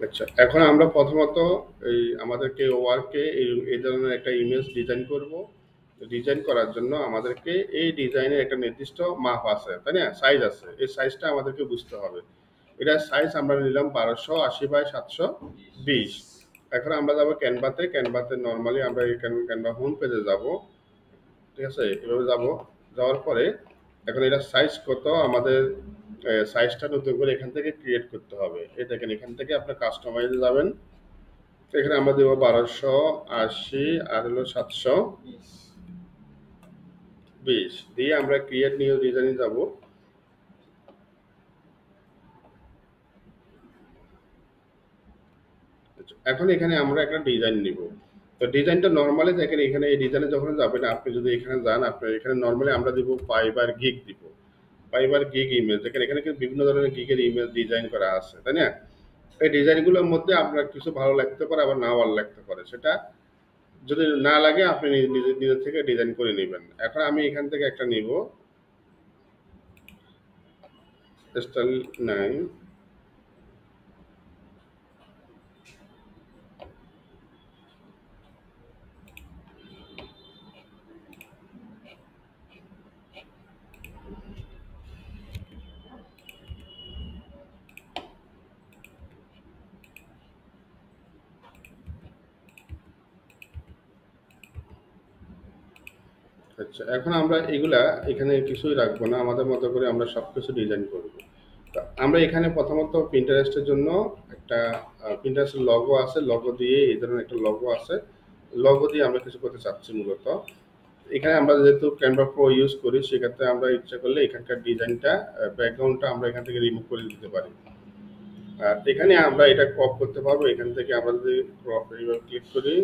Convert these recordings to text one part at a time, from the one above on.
আচ্ছা, এখন আমরা প্রথমত এই আমাদেরকে ওয়ার্কে এই ধরনের একটা ইমেজ ডিজাইন করব। ডিজাইন করার জন্য আমাদেরকে এই ডিজাইনের একটা নির্দিষ্ট মাপ আছে, তাই না? সাইজ আছে। এই সাইজটা আমাদেরকে বুঝতে হবে। এটার সাইজ আমরা নিলাম 1280 বাই 720। এখন আমরা যাবো ক্যানভাতে। ক্যানভাতে নর্মালি আমরা এই ক্যানভা হোম পেজে যাব। ঠিক আছে? এভাবে যাব। যাওয়ার পরে এখন এটা সাইজ কত আমাদের, সাইজটা নতুন করে এখান থেকে ক্রিয়েট করতে হবে। এই দেখেন এখান থেকে আপনার কাস্টমাইজে যাবেন। এখানে আমরা দেবো 1280 আর হলো 720 দিয়ে আমরা ক্রিয়েট নিউ ডিজাইনে যাব। এখন এখানে আমরা একটা ডিজাইন নিব। তো ডিজাইনটা নর্মালি দেখেন এখানে এই ডিজাইনে যখন যাবেন আপনি যদি এখানে যান, আপনার এখানে নর্মালি আমরা দিব ফাইবার গিগ দিব। ফাইবার গিগ ইমেজ দেখেন এখানে কিন্তু বিভিন্ন ধরনের গিগের ইমেজ ডিজাইন করা আছে, তাই না? এই ডিজাইনগুলোর মধ্যে আপনার কিছু ভালো লাগতে পারে, আবার নাও ভালো লাগতে পারে। সেটা যদি না লাগে আপনি নিজে নিজের থেকে ডিজাইন করে নেবেন। এখন আমি এখান থেকে একটা নিব, স্টাইল 9। আচ্ছা, এখন আমরা এগুলা এখানে কিছুই রাখবো না, আমাদের মতো করে আমরা সবকিছু ডিজাইন করব। তা আমরা এখানে প্রথমত প্রিন্টারেস্টের জন্য একটা প্রিন্টারেস্টের লগো আছে, লগো দিয়ে এই ধরনের একটা লগো আছে। লগো দিয়ে আমরা কিছু করতে চাচ্ছি মূলত। এখানে আমরা যেহেতু ক্যানভা প্রো ইউজ করি, সেক্ষেত্রে আমরা ইচ্ছা করলে এখানকার ডিজাইনটা, ব্যাকগ্রাউন্ডটা আমরা এখান থেকে রিমুভ করে দিতে পারি। আর এখানে আমরা এটা ক্রপ করতে পারবো। এখান থেকে আমরা যদি ক্রপ এইভাবে ক্লিক করি,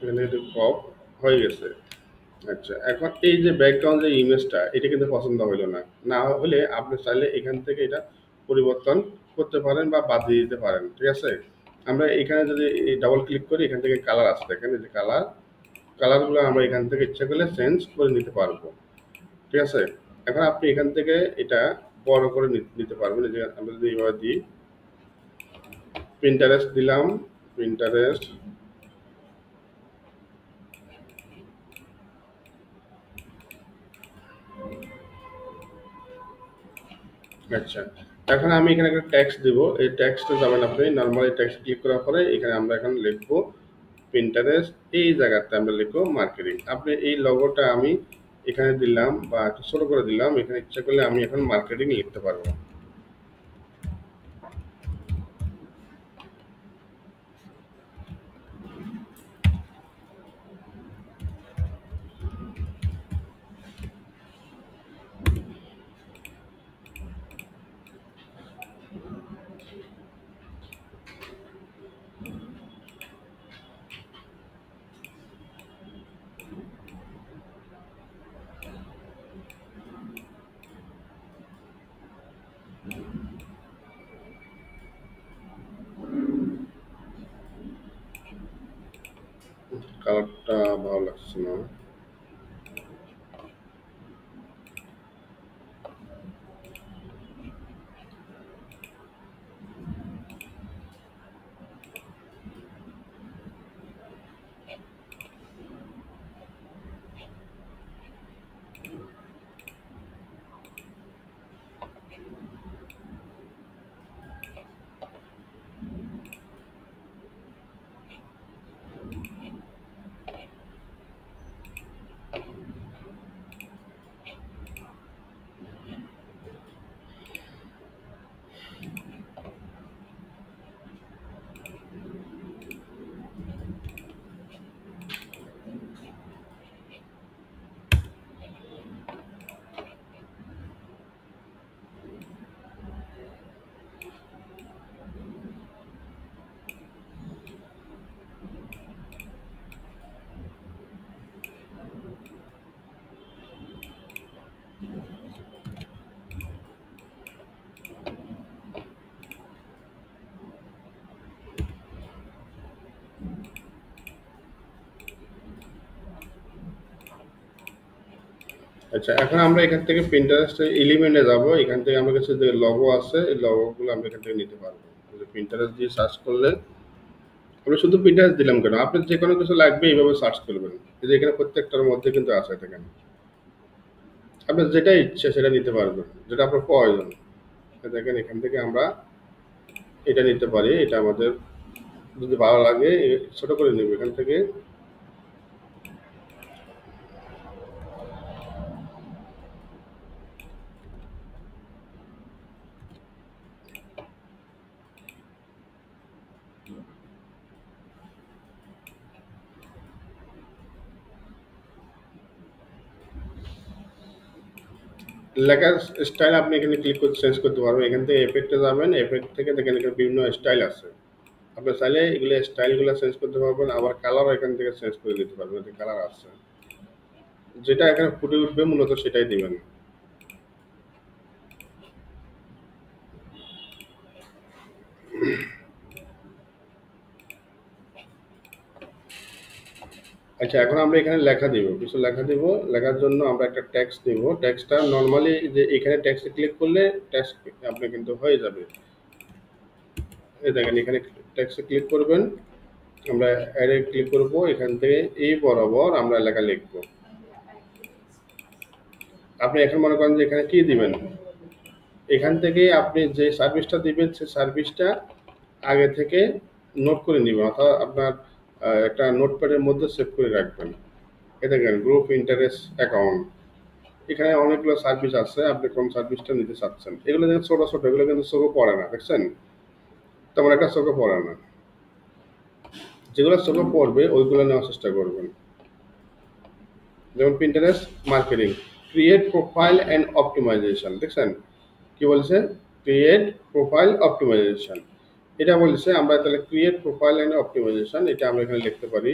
এখানে কিন্তু ক্রপ হয়ে গেছে। আচ্ছা, এখন এই যে ব্যাকগ্রাউন্ড যে ইমেজটা, এটা কিন্তু পছন্দ হইলো না। না হলে আপনি চাইলে এখান থেকে এটা পরিবর্তন করতে পারেন বা বাদ দিয়ে দিতে পারেন। ঠিক আছে? আমরা এখানে যদি ডাবল ক্লিক করি, এখান থেকে কালার আসছে, এখানে যে কালার, কালারগুলো আমরা এখান থেকে ইচ্ছা করলে চেঞ্জ করে নিতে পারবো। ঠিক আছে? এখন আপনি এখান থেকে এটা বড় করে নিতে পারবেন। এই যে আমরা যদি এইভাবে দিই, প্রিন্টারেস্ট দিলাম, প্রিন্টারেস্ট। আচ্ছা, এখন আমি এখানে একটা ট্যাক্স দিব। এই ট্যাক্সটা যাবেন আপনি নর্মালি ট্যাক্স ক্লিক করার পরে এখানে আমরা এখন লিখবো পিন্টারেস্ট। এই জায়গাতে আমরা লিখবো মার্কেটিং। আপনি এই লোগোটা আমি এখানে দিলাম বা একটু ছোট করে দিলাম। এখানে ইচ্ছা করলে আমি এখন মার্কেটিং লিখতে পারবো। কালারটা ভালো লাগছে না। আচ্ছা, এখন আমরা এখান থেকে Pinterest এলিমেন্টে যাব। এখান থেকে আমার কাছে যে লোগো আছে, এই লোগোগুলো আমরা এখান থেকে নিতে পারবো। Pinterest দিয়ে সার্চ করলে, আমি শুধু Pinterest দিলাম কেন? আপনার যে কোনো কিছু লাগবে এইভাবে সার্চ করবেন। এই যে এখানে প্রত্যেকটার মধ্যে কিন্তু আছে দেখেন। আপনার যেটা ইচ্ছে সেটা নিতে পারবেন, যেটা আপনার প্রয়োজন। দেখেন এখান থেকে আমরা এটা নিতে পারি। এটা আমাদের যদি ভালো লাগে ছোট করে নেব এখান থেকে। লেখার স্টাইল আপনি এখানে ক্লিক করে চেঞ্জ করতে পারবেন। এখান থেকে এফেক্টে যাবেন, এফেক্ট থেকে দেখেন এখানে বিভিন্ন স্টাইল আছে। আপনি চাইলে এগুলো স্টাইলগুলো চেঞ্জ করতে পারবেন, আবার কালারও এখান থেকে চেঞ্জ করে দিতে পারবেন। এতে কালার আছে, যেটা এখানে ফুটে উঠবে মূলত সেটাই দিবেন। আচ্ছা, এখন আমরা এখানে লেখা দিব, কিছু লেখা দিব। লেখার জন্য আমরা একটা টেক্সট নিব। টেক্সটটা নর্মালি যে এখানে টেক্সটে ক্লিক করলে টেক্সট আপনি কিন্তু হয়ে যাবে। এই দেখেন এখানে টেক্সটে ক্লিক করবেন, আমরা অ্যাডে ক্লিক করব। এখান থেকে এই বরাবর আমরা লেখা লিখব। আপনি এখন মনে করেন যে এখানে কি দিবেন, এখান থেকে আপনি যে সার্ভিসটা দিবেন সেই সার্ভিসটা আগে থেকে নোট করে নিবেন, অর্থাৎ আপনার একটা নোটপ্যাডের মধ্যে সেভ করে রাখবেন। এ দেখেন গ্রুপ ইন্টারেস্ট অ্যাকাউন্ট, এখানে অনেকগুলো সার্ভিস আছে, আপনি কোন সার্ভিসটা নিতে চাচ্ছেন। এগুলো দেখেন ছোট ছোট, এগুলো কিন্তু চোখে পড়ে না, দেখছেন? তেমন একটা চোখে পড়ে না। যেগুলো চোখে পড়বে ওইগুলো নেওয়ার চেষ্টা করবেন। যেমন Pinterest marketing, create profile and optimization, দেখছেন কি বলছে? Create profile optimization. এটা বলছে আমরা তাহলে ক্রিয়েট প্রোফাইল অ্যান্ড অপটিমাইজেশন, এটা আমরা এখানে লিখতে পারি।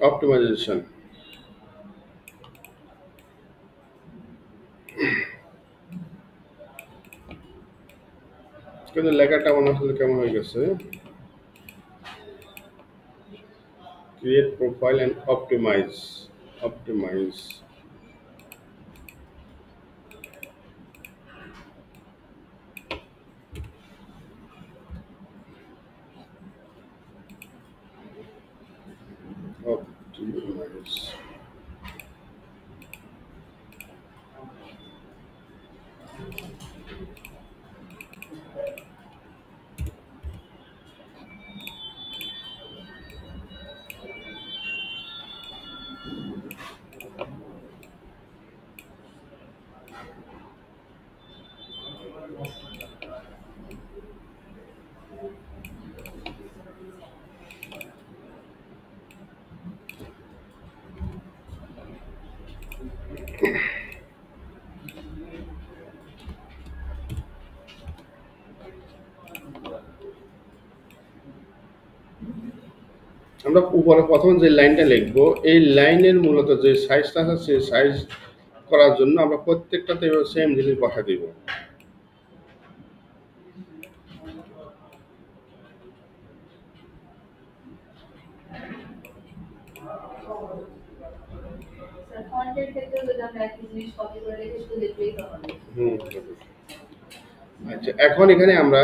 অপটিমাইজেশন, কিন্তু লেখাটা মনে হচ্ছে কেমন হয়ে গেছে। Create profile and optimize, optimize, optimize. আমরা উপরে প্রথম যে লাইনটা লিখবো, এই লাইনের মূলত যে সাইজটা আছে সেই সাইজ করার জন্য আমরা প্রত্যেকটাতে সেম জিনিস বসা দিব। হুম। আচ্ছা, এখন এখানে আমরা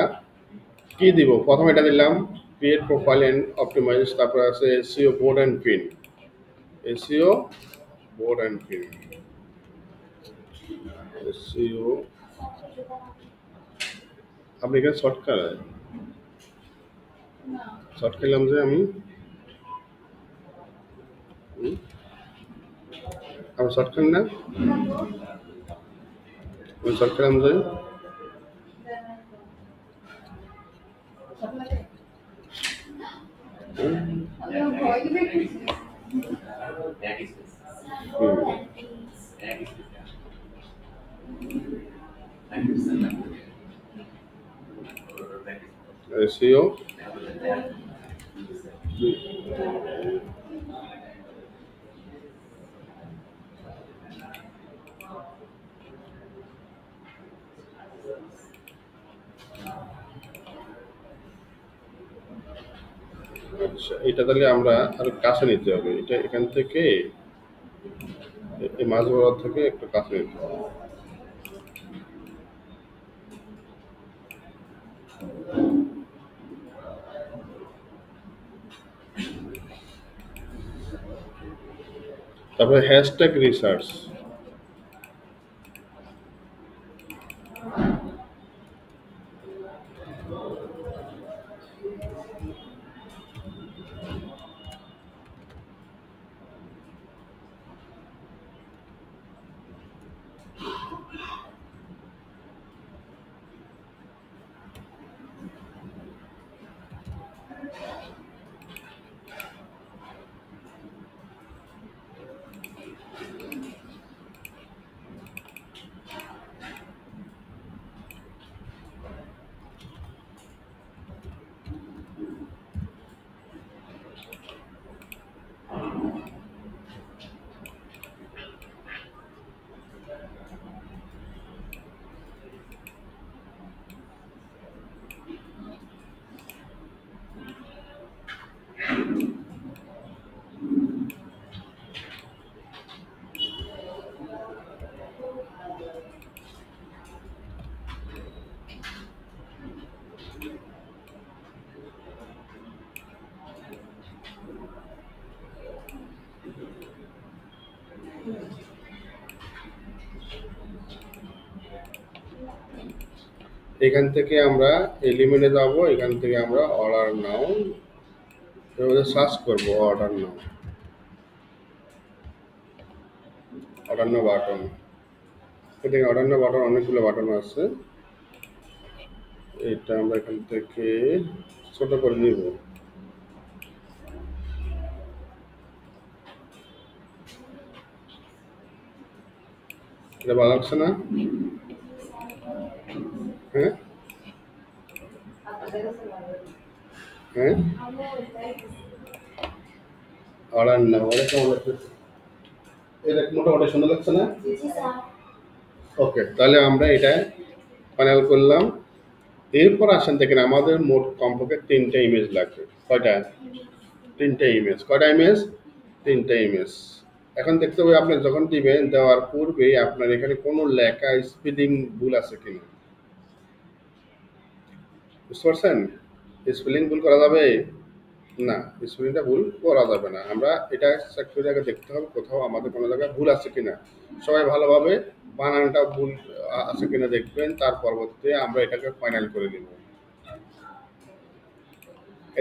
কি দিব? প্রথমে এটা দিলাম ক্রিয়েট প্রোফাইল এন্ড অপটিমাইজ, তারপর আছে SEO board and pin, SEO board and pin, SEO. আপনি এখানে শর্টকাট, শর্ট খেলাম যে আমি, হুম, আমি শর্ট খেলি না, আমি শর্ট খেলাম যে হুম, হুম, এসইও। আচ্ছা, এটা তাহলে আমরা আরো কাছে নিতে হবে। এটা এখান থেকে এই মাঝ বরাবর থেকে একটু কাছে নিতে হবে। তারপরে হ্যাশট্যাগ রিসার্চ। এখান থেকে আমরা এলিমেন্টে যাব, এখান থেকে আমরা অর্ডার নাও এভাবে সার্চ করব। অর্ডার নাও, অর্ডার নাও বাটন। এখানে অর্ডার নাও বাটন অনেকগুলো বাটন আছে। এটা আমরা এখান থেকে ছোট করে নিব। এটা ভালো লাগছে না? হ্যাঁ, হ্যাঁ, অর্ডার নাও, এটা কেমন লাগছে? এটা মোটামুটি সুন্দর লাগছে না? ওকে, তাহলে আমরা এটা ফাইনাল করলাম। এরপর আসেন, দেখেন আমাদের মোট কমপক্ষে ৩টা ইমেজ লাগবে। কয়টা? ৩টা ইমেজ। কয়টা ইমেজ? ৩টা ইমেজ। এখন দেখতে হবে আপনি যখন দিবেন, দেওয়ার পূর্বে আপনার এখানে কোনো লেখা স্পেলিং ভুল আছে কিনা। বুঝতে পারছেন? স্পেলিং ভুল করা যাবে না, স্পেলিংটা ভুল করা যাবে না। আমরা এটা চেক করে আগে দেখতে হবে কোথাও আমাদের কোনো জায়গায় ভুল আছে কিনা। সবাই ভালোভাবে বানানটা ভুল আছে কিনা দেখবেন, তার পরবর্তীতে আমরা এটাকে ফাইনাল করে নিব।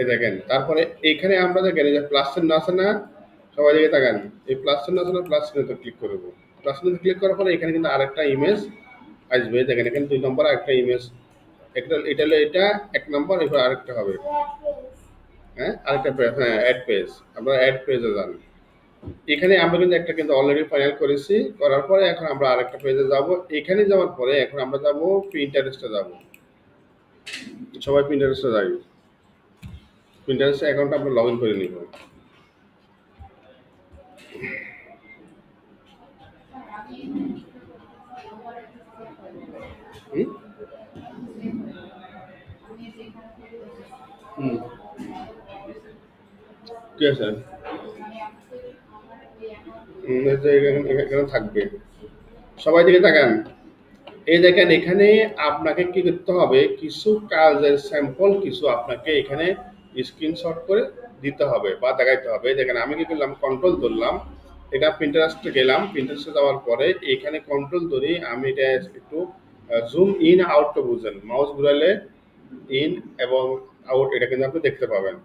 এই দেখেন, তারপরে এইখানে আমরা দেখেন এই যে প্লাস চিহ্ন আছে না, সবাই দিকে তাকান। এই প্লাস চিহ্ন আছে না, প্লাস চিহ্নতে ক্লিক করব। প্লাস চিহ্নতে ক্লিক করার পরে এখানে কিন্তু আরেকটা ইমেজ আসবে। দেখেন এখানে ২ নম্বর আরেকটা ইমেজ। একটা এটা হলো, এটা ১ নম্বর, এরপর আরেকটা হবে। হ্যাঁ, আরেকটা পেজ, হ্যাঁ, অ্যাড পেজ। আমরা অ্যাড পেজে যান। এখানে আমরা কিন্তু একটা কিন্তু অলরেডি ফাইনাল করেছি। করার পরে এখন আমরা আরেকটা পেজে যাব। এখানে যাওয়ার পরে এখন আমরা যাব পিন্টারেস্টে যাব। সবাই পিন্টারেস্টে যাই। পিন্টারেস্ট অ্যাকাউন্টটা আমরা লগ ইন করে নিব। হুম, হুম, ঠিক আছে। এই যে এখানে থাকবে। সবাই দিকে তাকান। এই দেখেন এখানে আপনাকে কি করতে হবে, কিছু কাজের স্যাম্পল কিছু আপনাকে এখানে স্ক্রিনশট করে দিতে হবে বা দেখাইতে হবে। এই দেখেন আমি কি করলাম, কন্ট্রোল ধরলাম, এটা প্রিন্টারেস্টে গেলাম। প্রিন্টারেস্টে যাওয়ার পরে এখানে কন্ট্রোল ধরে আমি এটা একটু জুম ইন আউটটা বুঝেন, মাউস ঘুরালে ইন এবং আউট এটা কিন্তু আপনি দেখতে পাবেন।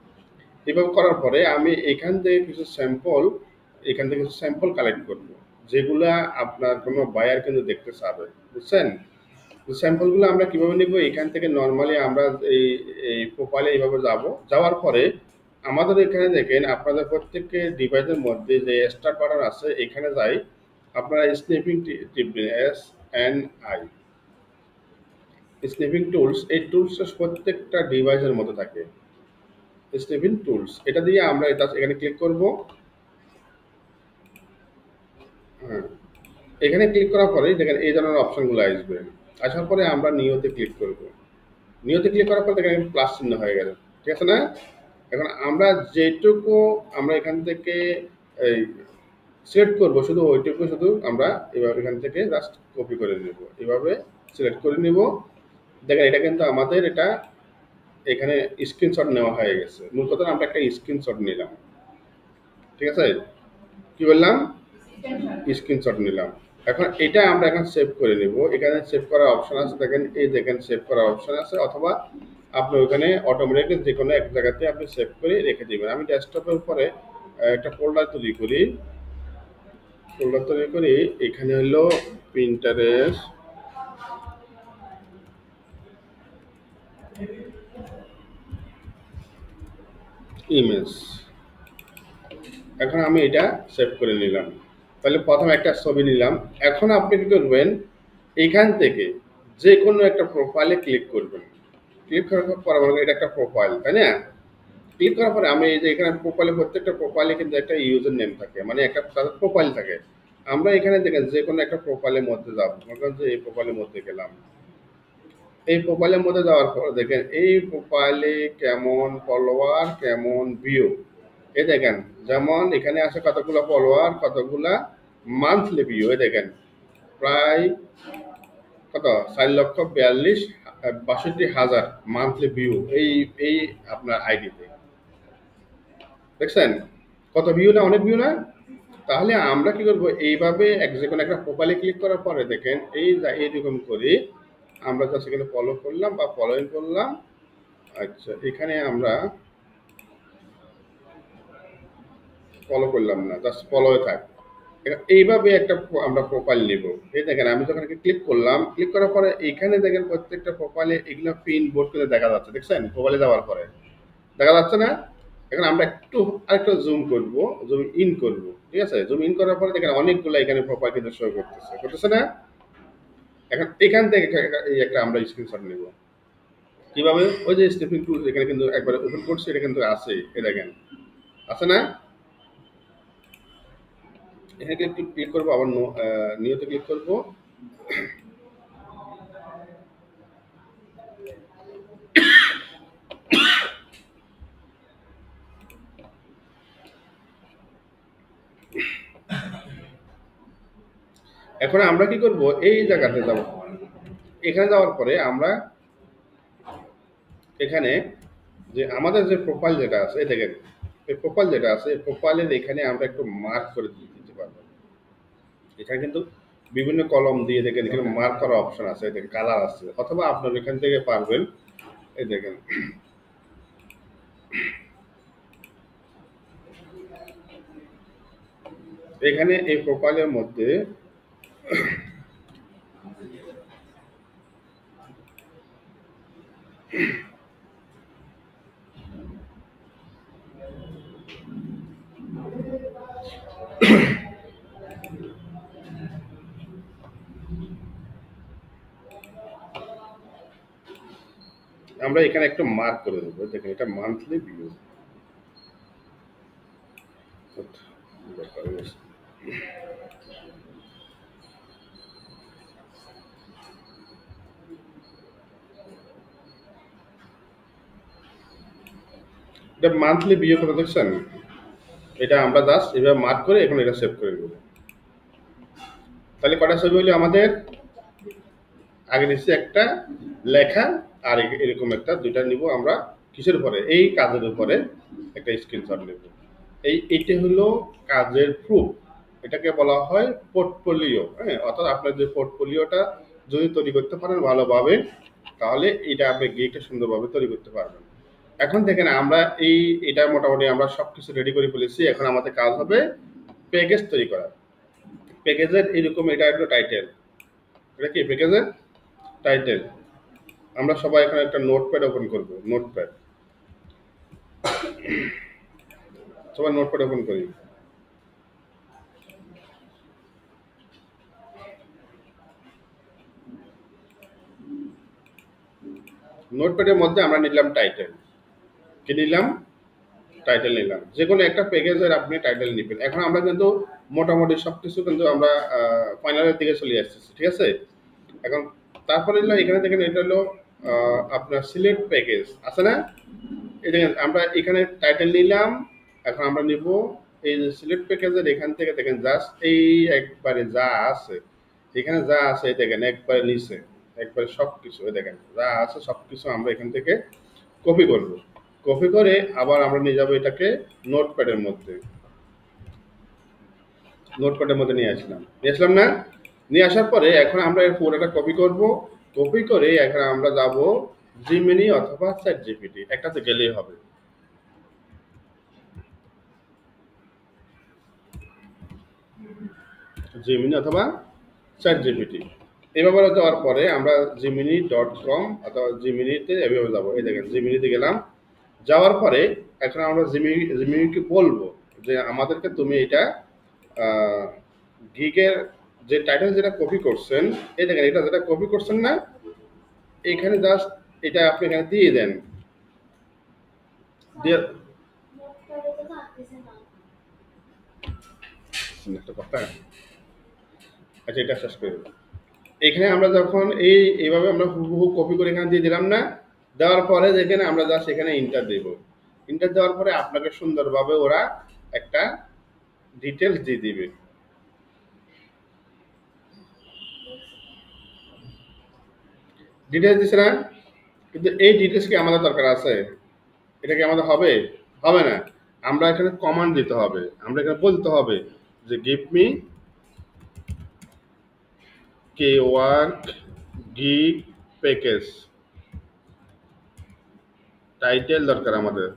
এভাবে করার পরে আমি এখান থেকে কিছু স্যাম্পল কালেক্ট করব, যেগুলা আপনার কোনো বায়ার কিন্তু দেখতে চাবে। বুঝছেন? স্যাম্পলগুলো আমরা কিভাবে নিব, এখান থেকে নর্মালি আমরা এই এই প্রোফাইলে এইভাবে যাব। যাওয়ার পরে আমাদের এখানে দেখেন আপনাদের প্রত্যেকের ডিভাইসের মধ্যে যে স্টার্ট বাটন আছে, এখানে আপনারা স্ন্যাপিং টিপবেন, SNI। স্নিপিং টুলস, এই টুলসটা প্রত্যেকটা ডিভাইসের মধ্যে থাকে। স্নিপিং টুলস এটা দিয়ে আমরা এটা এখানে ক্লিক করব। হ্যাঁ, এখানে ক্লিক করার পরে দেখেন এই ধরনের অপশনগুলো আসবে। আসার পরে আমরা নিয়তে ক্লিক করব। নিয়তে ক্লিক করার পর দেখেন প্লাস চিহ্ন হয়ে গেল। ঠিক আছে না? এখন আমরা যেটুকু আমরা এখান থেকে এই সিলেক্ট করব, শুধু ওইটুকু শুধু আমরা এভাবে এখান থেকে জাস্ট কপি করে নেব। এভাবে সিলেক্ট করে নিব। দেখেন এটা কিন্তু আমাদের এটা এখানে স্ক্রিনশট নেওয়া হয়ে গেছে। মূল কথা আমরা একটা স্ক্রিনশট নিলাম। ঠিক আছে? কি বললাম? স্ক্রিনশট নিলাম। এখন এটা আমরা এখন সেভ করে নিব। এখানে সেভ করার অপশন আছে, দেখেন এই দেখেন সেভ করার অপশন আছে, অথবা আপনি ওখানে অটোমেটিক যে কোনো এক জায়গাতে আপনি সেভ করে রেখে দিবেন। আমি ডেস্কটপের উপরে একটা ফোল্ডার তৈরি করি। এখানে হলো প্রিন্টারেস্ট ইমেজ। এখন আমি এটা সেভ করে নিলাম। তাহলে প্রথম একটা ছবি নিলাম। এখন আপনি কি করবেন, এইখান থেকে যে কোনো একটা প্রোফাইলে ক্লিক করবেন। ক্লিক করার পর মনে করেন এটা একটা প্রোফাইল, তাই না? ক্লিক করার পরে আমি এই যে এখানে প্রোফাইলে প্রত্যেকটা প্রোফাইলে কিন্তু একটা ইউজার নেম থাকে, মানে একটা তাদের প্রোফাইল থাকে। আমরা এখানে দেখেন যে কোনো একটা প্রোফাইলের মধ্যে যাব, মনে করেন যে এই প্রোফাইলের মধ্যে গেলাম। এই প্রোফাইলের মধ্যে যাওয়ার পর দেখেন এই প্রোফাইলে কেমন ফলোয়ার কেমন ভিউ। এই দেখেন যেমন এখানে আছে কতগুলো ফলোয়ার, কতগুলা মান্থলি ভিউ। এই দেখেন প্রায় কত 4,42,62,000 মান্থলি ভিউ এই এই আপনার আইডিতে। দেখছেন কত ভিউ না, অনেক ভিউ না? তাহলে আমরা কি করব, এইভাবে যে কোনো একটা প্রোফাইলে ক্লিক করার পরে দেখেন এইরকম করে আমরা জাস্ট এখানে ফলো করলাম বা ফলোইং করলাম। আচ্ছা, এখানে আমরা ফলো করলাম না, জাস্ট ফলো থাক। এইভাবে একটা আমরা প্রোফাইল নিব। এই দেখেন আমি যখন ক্লিক করলাম, ক্লিক করার পরে এখানে দেখেন প্রত্যেকটা প্রোফাইলে এগুলো পিন বোর্ড করে দেখা যাচ্ছে। দেখছেন প্রোফাইলে যাওয়ার পরে দেখা যাচ্ছে না? এখন আমরা একটু আরেকটু জুম করব, জুম ইন করব। ঠিক আছে? জুম ইন করার পরে দেখেন অনেকগুলো এখানে প্রোফাইল কিন্তু শো করতেছে না? এখন এখান থেকে এই একটা আমরা স্ক্রিনশট নেব। কিভাবে? ওই যে স্টেপিং টুল এখানে কিন্তু একবারে ওপেন করছি, এটা কিন্তু আছে। এই দেখেন আছে না? এখানে একটু ক্লিক করবো, আবার নিয়তে ক্লিক করব। এখন আমরা কি করব, এই জায়গাতে যাব। এখানে যাওয়ার পরে আমরা এখানে যে আমাদের যে প্রোফাইল যেটা আছে, এই দেখেন এই প্রোফাইল যেটা আছে, প্রোফাইলের এখানে আমরা একটু মার্ক করে দিতে পারবো। এখানে কিন্তু বিভিন্ন কলম দিয়ে দেখেন এখানে মার্ক করার অপশন আছে, দেখেন কালার আছে, অথবা আপনার এখান থেকে পারবেন। এই দেখেন এখানে এই প্রোফাইলের মধ্যে আমরা এখানে একটা মার্ক করে দেবো। দেখেন এটা মান্থলি ভিউ। এটা মান্থলি ভিউ করে দেখছেন? এটা আমরা জাস্ট এভাবে মার্ক করে এখন এটা সেভ করে দেবো। তাহলে কটা ছবি হলো আমাদের? আগে নিচ্ছি একটা লেখা, আর এরকম একটা দুইটা নিব আমরা। কিসের উপরে? এই কাজের উপরে একটা স্ক্রিনশট নেব। এইটা হলো কাজের প্রুফ। এটাকে বলা হয় পোর্টফোলিও। হ্যাঁ, অর্থাৎ আপনার যে পোর্টফোলিওটা যদি তৈরি করতে পারেন ভালোভাবে, তাহলে এটা আপনি গিকটা সুন্দরভাবে তৈরি করতে পারবেন। এখন দেখেন আমরা এটা মোটামুটি আমরা সবকিছু রেডি করে ফেলেছি। এখন আমাদের কাজ হবে প্যাকেজ তৈরি করা। প্যাকেজের এরকম এটা একটা টাইটেল। এটা কি প্যাকেজের টাইটেল? আমরা সবাই এখানে একটা নোটপ্যাড ওপেন করব। নোটপ্যাড, সবাই নোটপ্যাড ওপেন করি। নোটপ্যাডের মধ্যে আমরা নিলাম টাইটেল। কি নিলাম? টাইটেল নিলাম। যেকোনো একটা প্যাকেজের আপনি টাইটেল নিবেন। এখন আমরা কিন্তু মোটামুটি সবকিছু কিন্তু আমরা ফাইনালের দিকে চলে আসতেছি। ঠিক আছে? এখন তারপরে হলো এখানে দেখেন এটা হলো আপনার সিলেক্ট প্যাকেজ আছে না? এই দেখেন আমরা এখানে টাইটেল নিলাম। এখন আমরা নিব এই যে সিলেক্ট প্যাকেজের এখান থেকে দেখেন জাস্ট এই একবারে যা আছে এখানে যা আছে এই দেখেন একবারে নিচে একবারে সব কিছু দেখেন যা আছে সব কিছু আমরা এখান থেকে কপি করব। কপি করে আবার আমরা নিয়ে যাবো এটাকে নোটপ্যাডের মধ্যে। নোটপ্যাডের মধ্যে নিয়ে আসলাম না? নিয়ে আসার পরে এখন আমরা এর পুরোটা কপি করব। কপি করে এখন আমরা যাব জিমিনি অথবা চ্যাট জিপিটি একটাতে গেলেই হবে। জিমিনি অথবা চ্যাট জিপিটি এভাবে যাওয়ার পরে আমরা জিমিনি.com অথবা জিমিনিতে এভাবে যাবো। এই দেখেন জিমিনিতে গেলাম। যাওয়ার পরে এখন আমরা জিমিনিকে বলবো যে আমাদেরকে তুমি এটা গিগের যে টাইটেল যেটা কপি করছেন এই দেখেন এটা যেটা কপি করছেন না এখানে জাস্ট এটা আপনি এখানে দিয়ে দেন। দিয়ে একটা কথা, আচ্ছা এটা শেষ করে দেবো। এখানে আমরা যখন এইভাবে আমরা হুবহু কপি করে এখানে দিয়ে দিলাম না? দেওয়ার পরে যেখানে আমরা জাস্ট এখানে ইন্টার দেব। ইন্টার দেওয়ার পরে আপনাকে সুন্দরভাবে ওরা একটা ডিটেলস দিয়ে দিবে। ডিটেলস দিছে না? কিন্তু এই ডিটেলস কি আমাদের দরকার আছে? এটা কি আমাদের হবে? হবে না। আমরা এখানে কমান্ড দিতে হবে। আমরা এখানে বলতে হবে যে গিভ মি কে ওয়ার্ক গিগ প্যাকেজ। টাইটেল দরকার আমাদের,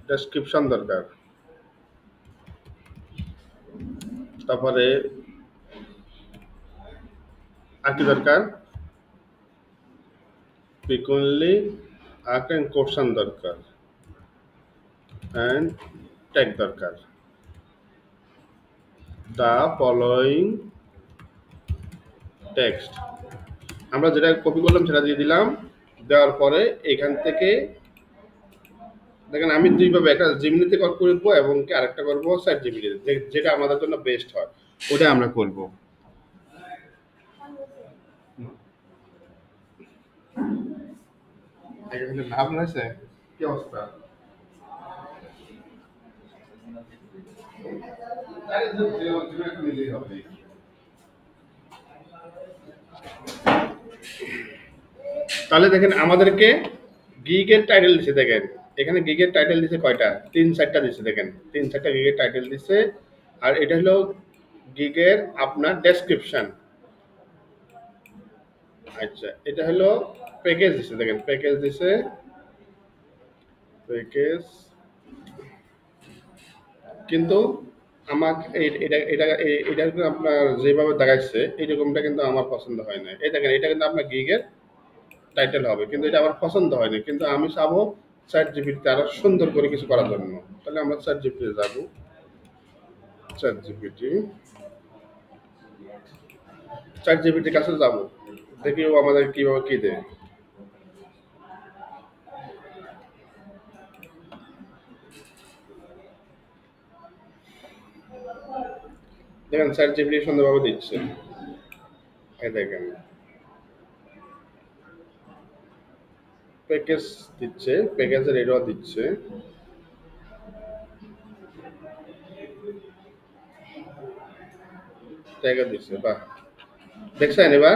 ডেসক্রিপশন দরকার, তারপরে আর কি দরকার? frequently asked কোশ্চেন দরকার অ্যান্ড ট্যাগ দরকার। দ্য ফলোয়িং টেক্সট আমরা যেটা কপি করলাম সেটা দিয়ে দিলাম। দেওয়ার পরে এখান থেকে দেখেন আমি দুইভাবে একটা জিমিনিতে করবো এবং কি আরেকটা করবো চ্যাট জিপিটিতে, যেটা আমাদের জন্য বেস্ট হয় ওটা আমরা করব। লাভ হয়েছে? কি অবস্থা? তাহলে দেখেন আমাদেরকে গিগের টাইটেল দিছে দেখেন। এখানে গিগের টাইটেল দিছে কয়টা? 3-4টা দিছে দেখেন। 3-4টা গিগের টাইটেল দিছে। আর এটা হলো গিগের আপনার ডেসক্রিপশন। আচ্ছা এটা হলো প্যাকেজ দিছে দেখেন, প্যাকেজ দিছে। প্যাকেজ কিন্তু আমাকে এটা কিন্তু আপনার যেভাবে দেখাচ্ছে এইরকমটা কিন্তু আমার পছন্দ হয় না। এই দেখেন এটা কিন্তু আপনার গিগের টাইটেল হবে কিন্তু এটা আমার পছন্দ হয়নি। কিন্তু আমি চাবো চ্যাট জিপিটিতে আরো সুন্দর করে কিছু করার জন্য। তাহলে আমরা চ্যাট জিপিটি যাবো। চ্যাট জিপিটি চ্যাট জিপিটির কাছে যাবো, দেখি ও আমাদের কিভাবে কি দেয়। দেখেন চ্যাট জিপিটি সুন্দরভাবে দিচ্ছে। এই দেখেন প্যাকেজ দিচ্ছে, প্যাকেজের এরও দিচ্ছে। জায়গা দিচ্ছে, বাহ! দেখছেন এবার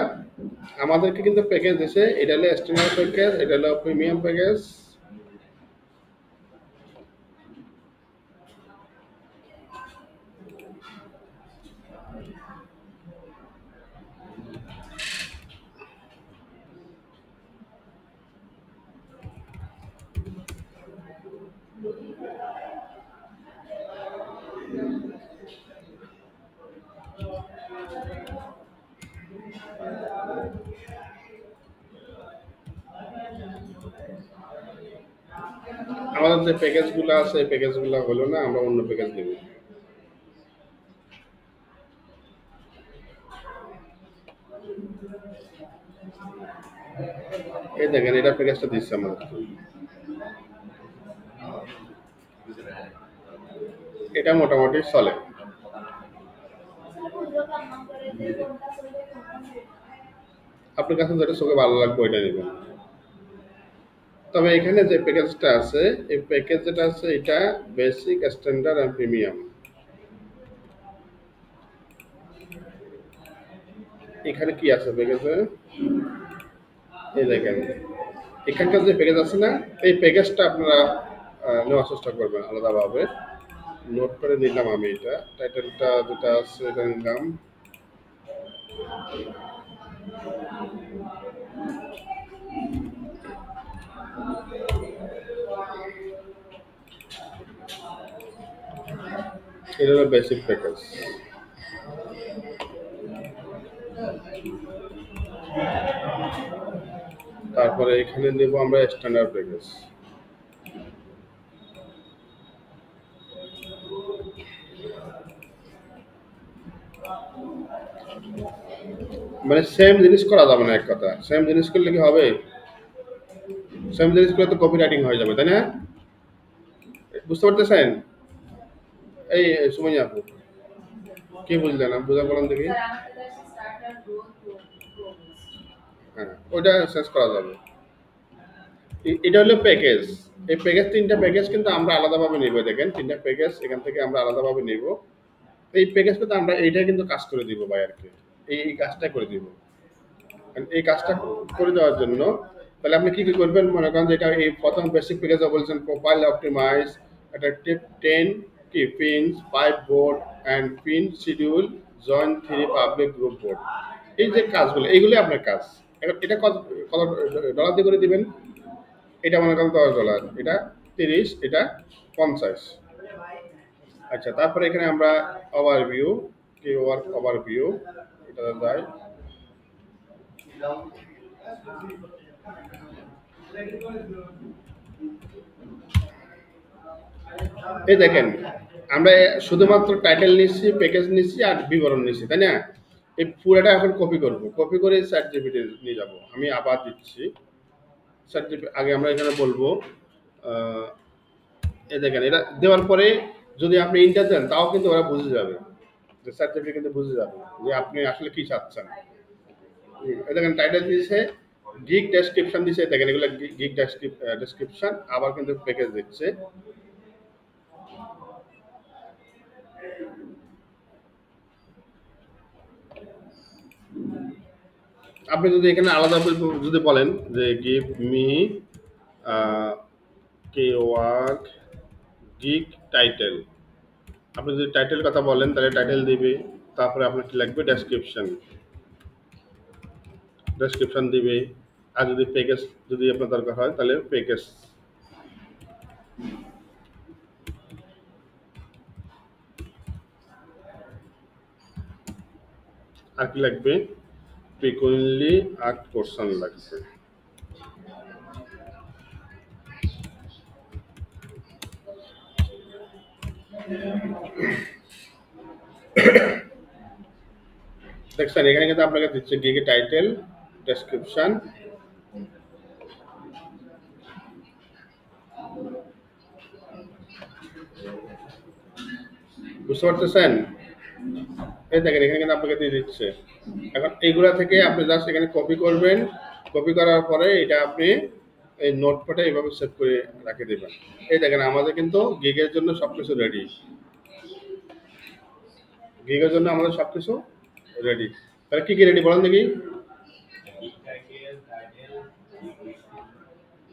আমাদেরকে কিন্তু প্যাকেজ দিছে। এটা হলো স্ট্যান্ডার্ড প্যাকেজ, এটা হলো প্রিমিয়াম প্যাকেজ। আমাদের যে প্যাকেজগুলো আছে এই প্যাকেজগুলো হলো না, আমরা অন্য প্যাকেজ নেব। এই দেখেন এটা প্যাকেজটা দিচ্ছে আমাদের, এটা মোটামুটি চলে। আপনার কাছে যেটা চোখে ভালো লাগবে ওইটা নেবেন। তবে এখানে যে প্যাকেজটা আছে, এই প্যাকেজ যেটা আছে এটা বেসিক, স্ট্যান্ডার্ড আর প্রিমিয়াম। এখানে কি আছে প্যাকেজে, এই দেখেন এখানকার যে প্যাকেজ আছে না, এই প্যাকেজটা আপনারা নেওয়ার চেষ্টা করবেন আলাদাভাবে। নোট করে নিলাম আমি, এটা টাইটেলটা যেটা আছে এটা নিলাম। এটা হলো বেসিক প্যাকেজ। তারপরে এখানে নেব আমরা স্ট্যান্ডার্ড প্যাকেজ। মানে সেম জিনিস করা যাবে না, এক কথা সেম জিনিস করলে কি হবে, সেম জিনিস করলে তো কপি রাইটিং হয়ে যাবে, তাই না? বুঝতে পারতেছেন? এই সুমাইয়া আপু, কি বুঝলেন? আমি বুঝা বলেন দেখি। হ্যাঁ, ওইটা শেষ করা যাবে। এটা হলো প্যাকেজ। এই প্যাকেজ, তিনটা প্যাকেজ কিন্তু আমরা আলাদাভাবে নিব। দেখেন তিনটা প্যাকেজ এখান থেকে আমরা আলাদাভাবে নিব। এই প্যাকেজ কিন্তু আমরা এইটাই কিন্তু কাজ করে দিব বায়ারকে, এই কাজটা করে দিব। এই কাজটা করে দেওয়ার জন্য তাহলে আপনি কি কি করবেন, মনে করেন যে এটা এই প্রথম বেসিক প্যাকেজে বলছেন প্রোফাইল অপটিমাইজ, একটা টিপ 10 কি pins 5 board and pin schedule, join 3 public group board. এই যে কাজগুলো, এইগুলি আপনার কাজ। এখন এটা কত কত ডলার দিয়ে করে দিবেন? এটা মনে করেন $10, এটা 30, এটা 50। আচ্ছা, তারপরে এখানে আমরা ওভারভিউ, কি ওয়ার্ক ওভারভিউ, এটা যায়। এই দেখেন আমরা শুধুমাত্র টাইটেল নিচ্ছি, প্যাকেজ নিচ্ছি আর বিবরণ নিচ্ছি, তাই না? এই পুরোটা এখন কপি করব, কপি করে চ্যাট জিপিটি নিয়ে যাব। আমি আবার দিচ্ছি চ্যাট জিপি। আগে আমরা এখানে বলবো আহ, এই দেখেন এটা দেওয়ার পরে যদি আপনি ইন্টার দেন তাও কিন্তু ওরা বুঝে যাবে, যে চ্যাট জিপিটি কিন্তু বুঝে যাবে যে আপনি আসলে কি চাচ্ছেন। এই দেখেন টাইটেল দিয়েছে, গিগ ডেসক্রিপশন দিছে, দেখেন এগুলো গিগ ডেসক্রিপশন, আবার কিন্তু প্যাকেজ দিচ্ছে। আপনি যদি এখানে আলাদা যদি বলেন যে গিভ মি কে ওয়ার্ক গিগ টাইটেল, আপনি যদি টাইটেল কথা বলেন তাহলে টাইটেল দিবে। তারপরে আপনার কি লাগবে, ডেসক্রিপশন, ডেসক্রিপশন দিবে। আর যদি প্যাকেজ যদি আপনার দরকার হয় তাহলে প্যাকেজ। আর কি লাগবে, ফ্রিকুয়েন্টলি আর কোশ্চেন লাগবে। দেখছেন এখানে কিন্তু আপনাকে দিচ্ছে গিগে টাইটেল, ডেসক্রিপশন। বুঝতে পারতেছেন? এই দেখেন এখানে কিন্তু আপনাকে দিয়ে দিচ্ছে। এখন এইগুলা থেকে আপনি জাস্ট এখানে কপি করবেন, কপি করার পরে এটা আপনি এই নোটপ্যাডে এইভাবে সেভ করে রাখে দেবেন। এই দেখেন আমাদের কিন্তু গিগের জন্য সবকিছু রেডি, গিগের জন্য আমাদের সবকিছু রেডি। তাহলে কি কি রেডি বলেন দেখি?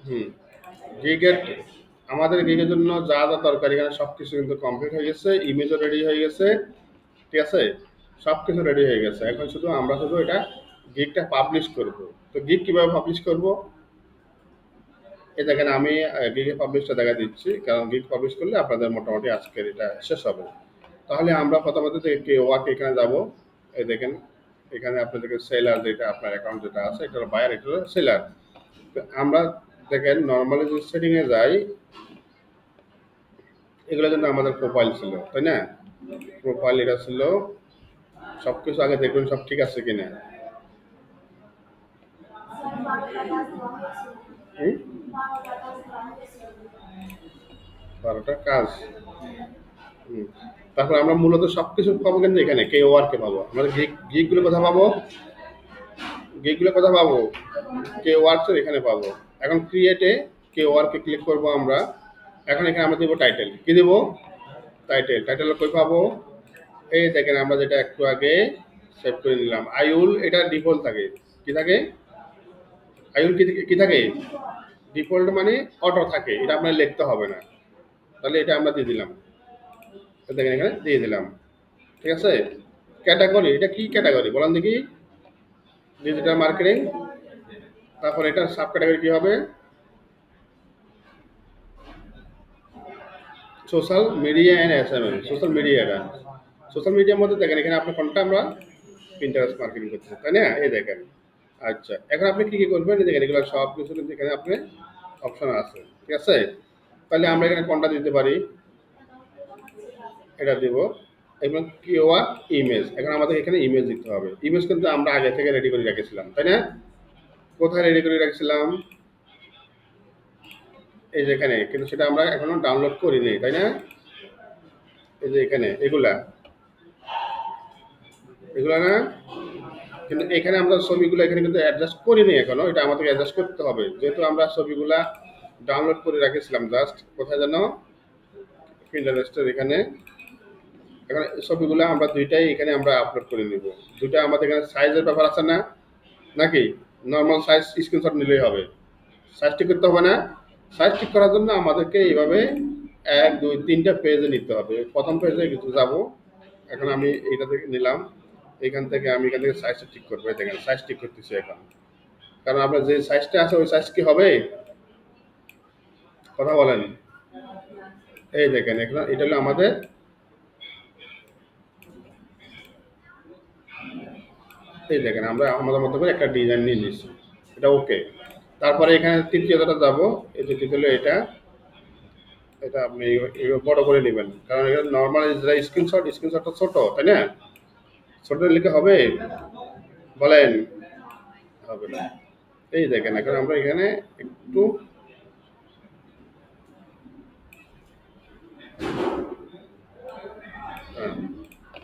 হুম, গিগের, আমাদের গিগের জন্য যা যা দরকার এখানে সবকিছু কিন্তু কমপ্লিট হয়ে গেছে, ইমেজও রেডি হয়ে গেছে, ঠিক আছে? সবকিছু রেডি হয়ে গেছে। এখন শুধু আমরা শুধু এটা গিগটা পাবলিশ করব। তো গিগ কিভাবে পাবলিশ করব, এই দেখেন আমি গিগে পাবলিশটা দেখা দিচ্ছি, কারণ গিগ পাবলিশ করলে আপনাদের মোটামুটি আজকের এটা শেষ হবে। তাহলে আমরা প্রথমত থেকে ওয়ার্ক এখানে যাব। এই দেখেন এখানে আপনাদেরকে সেলার, যেটা আপনার অ্যাকাউন্ট যেটা আছে এটা হলো বায়ার, এটা হলো সেলার। তো আমরা দেখেন নর্মালি যদি সেটিংয়ে যাই, এগুলো কিন্তু আমাদের প্রোফাইল ছিল, তাই না? প্রোফাইল এটা ছিল, সব কিছু আগে দেখবেন সব ঠিক আছে কিনা। হুম? 12টা কাজ। হুম। তারপর আমরা মূলত সবকিছু পাবো কিন্তু এখানে কে ওয়ার কে পাবো, আমাদের গিগ গুলো কোথায় পাবো, গিগ গুলো কোথায় পাবো, কে ওয়ার্কস এখানে পাবো। এখন ক্রিয়েটে কে ওয়ার্কে ক্লিক করব আমরা। এখন এখানে আমরা দেবো টাইটেল, কি দেবো, টাইটেল। টাইটেল কই পাবো, এই দেখেন আমরা যেটা একটু আগে সেভ করে নিলাম আইউল, এটা ডিফল্ট থাকে, কি থাকে, আইউল কি থাকে, ডিফল্ট মানে অটো থাকে, এটা আপনার লিখতে হবে না। তাহলে এটা আমরা দিয়ে দিলাম, তো দেখেন এখানে দিয়ে দিলাম, ঠিক আছে। ক্যাটাগরি, এটা কি ক্যাটাগরি বলেন দেখি, ডিজিটাল মার্কেটিং। তারপর এটা সাব ক্যাটাগরি কি হবে, social media and SML, social মিডিয়াটা, সোশ্যাল মিডিয়ার মধ্যে দেখেন এখানে আপনার কোনটা আমরা পিন্টারেস্ট মার্কেটিং করতেছি, তাই না, এই দেখেন। আচ্ছা, এখন আপনি কি কি করবেন, এই দেখেন এগুলো সব কিছু কিন্তু এখানে আপনি অপশন আছে, ঠিক আছে। তাহলে আমরা এখানে কোনটা দিতে পারি, এটা দিব। এবং কিওয়ার্ড ইমেজ, এখন আমাদের এখানে ইমেজ দিতে হবে। ইমেজ কিন্তু আমরা আগে থেকে রেডি করে রেখেছিলাম, তাই না, কোথায় রেডি করে রাখছিলাম, এই যে এখানে, কিন্তু সেটা আমরা এখনো ডাউনলোড করিনি, তাই না, এই যে এখানে এগুলা, এগুলা না, কিন্তু এখানে আমরা ছবিগুলো এখানে কিন্তু অ্যাডজাস্ট করিনি এখনো, এটা আমাদেরকে অ্যাডজাস্ট করতে হবে, যেহেতু আমরা ছবিগুলা ডাউনলোড করে রেখেছিলাম জাস্ট কোথায় যেন, পিন্টারেস্টের এখানে। এখন ছবিগুলো আমরা দুইটাই এখানে আমরা আপলোড করে নিব। দুইটা আমাদের এখানে সাইজের ব্যাপার আছে না, নাকি নর্মাল সাইজ স্ক্রিনশট নিলেই হবে, সাইজ ঠিক করতে হবে না। সাইজ ঠিক করার জন্য আমাদেরকে এইভাবে এক দুই তিনটা পেজে নিতে হবে। প্রথম পেজে কিছু যাব, এখন আমি এইটা থেকে নিলাম, এখান থেকে আমি এখান থেকে সাইজটা ঠিক করবো, এই দেখেন সাইজ ঠিক করতেছি এখন। কারণ আপনার যে সাইজটা আছে ওই সাইজ কি হবে, কথা বলেন, এই দেখেন এখন এটা হলো আমাদের, এই দেখেন আমরা আমাদের মতো করে একটা ডিজাইন নিয়ে নিচ্ছি, এটা ওকে। তারপরে এখানে তৃতীয়টা যাব, এই যে তৃতীয় হলো এটা, এটা আপনি এইভাবে বড় করে নেবেন, কারণ এটা নর্মাল যেটা স্ক্রিনশট, স্ক্রিনশটটা ছোট, তাই না, ছোট লিখে হবে, বলেন, হবে না। এই দেখেন এখন আমরা এখানে একটু, হ্যাঁ,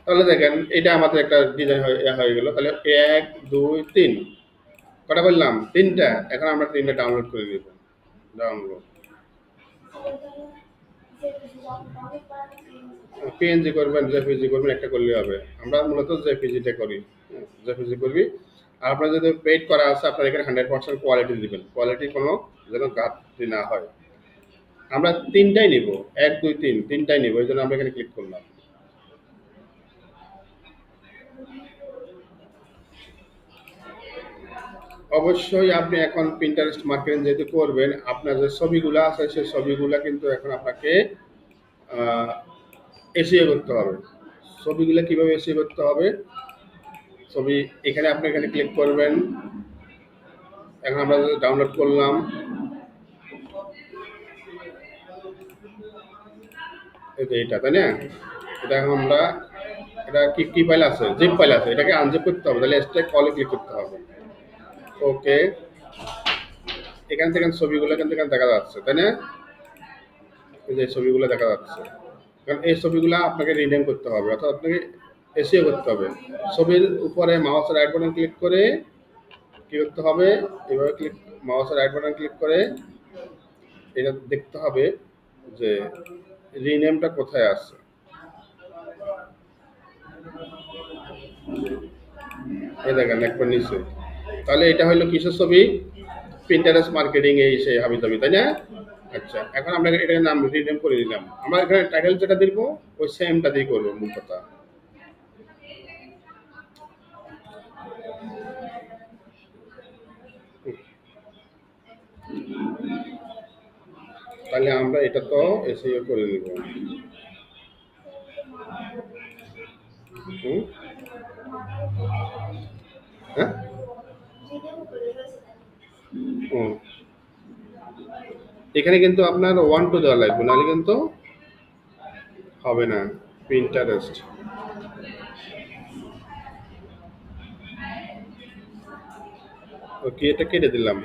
তাহলে দেখেন এটা আমাদের একটা ডিজাইন হয়ে গেল। তাহলে এক দুই তিন, কটা করলাম, তিনটা। এখন আমরা তিনটা ডাউনলোড করে নিব, ডাউনলোড, পিএনজি করবেন, জেপিজি করবেন, একটা করলে হবে। আমরা মূলত জেপিজিটা করি, জেপিজি করবি। আর আপনার যদি পেড করা আছে আপনার এখানে 100% কোয়ালিটি দিবেন, কোয়ালিটি কোনো যেন ঘাটতি না হয়। আমরা তিনটাই নিব, এক দুই তিন, তিনটাই নিব, এই জন্য আমরা এখানে ক্লিক করলাম। অবশ্যই আপনি এখন পিন্টারেস্ট মার্কেটিং যেহেতু করবেন, আপনার যে ছবিগুলো আছে সেই ছবিগুলো কিন্তু এখন আপনাকে এসিও করতে হবে। ছবিগুলো কিভাবে এসিও করতে হবে, ছবি এখানে আপনি এখানে ক্লিক করবেন। এখন আমরা ডাউনলোড করলাম, এই যে এটা, তাই না, এটা এখন আমরা, এটা কি ফাইল আছে, জিপ ফাইল আছে, এটাকে আনজিপ করতে হবে, তাহলে এক্সট্রাক্ট কলে ক্লিক করতে হবে, ওকে। এখান থেকে ছবিগুলো এখান থেকে দেখা যাচ্ছে, তাই না, এই যে ছবিগুলো দেখা যাচ্ছে। কারণ এই ছবিগুলো আপনাকে রিনেম করতে হবে, অর্থাৎ আপনাকে এসিও করতে হবে। ছবির উপরে মাউসের রাইট বাটন ক্লিক করে কি করতে হবে, এভাবে ক্লিক, মাউসের রাইট বাটন ক্লিক করে এটা দেখতে হবে যে রিনেমটা কোথায় আছে। এই দেখেন একবার নিচে, তাহলে এটা হলো কিসের ছবি, পিন্টারেস্ট মার্কেটিং এই সেই হাবি জাবি, তাই না। আচ্ছা, এখন আমরা এটাকে নাম রিনেম করে দিলাম। আমরা এখানে টাইটেল যেটা দিব ওই সেমটা দিয়ে করবো মূল কথা। তাহলে আমরা এটা তো এসইও করে নিব। হুম, হ্যাঁ, হুম। এখানে কিন্তু আপনার 1 2 দেওয়া লাগবে, নাহলে কিন্তু হবে না। পিন্টারেস্ট, ওকে, এটা কেটে দিলাম।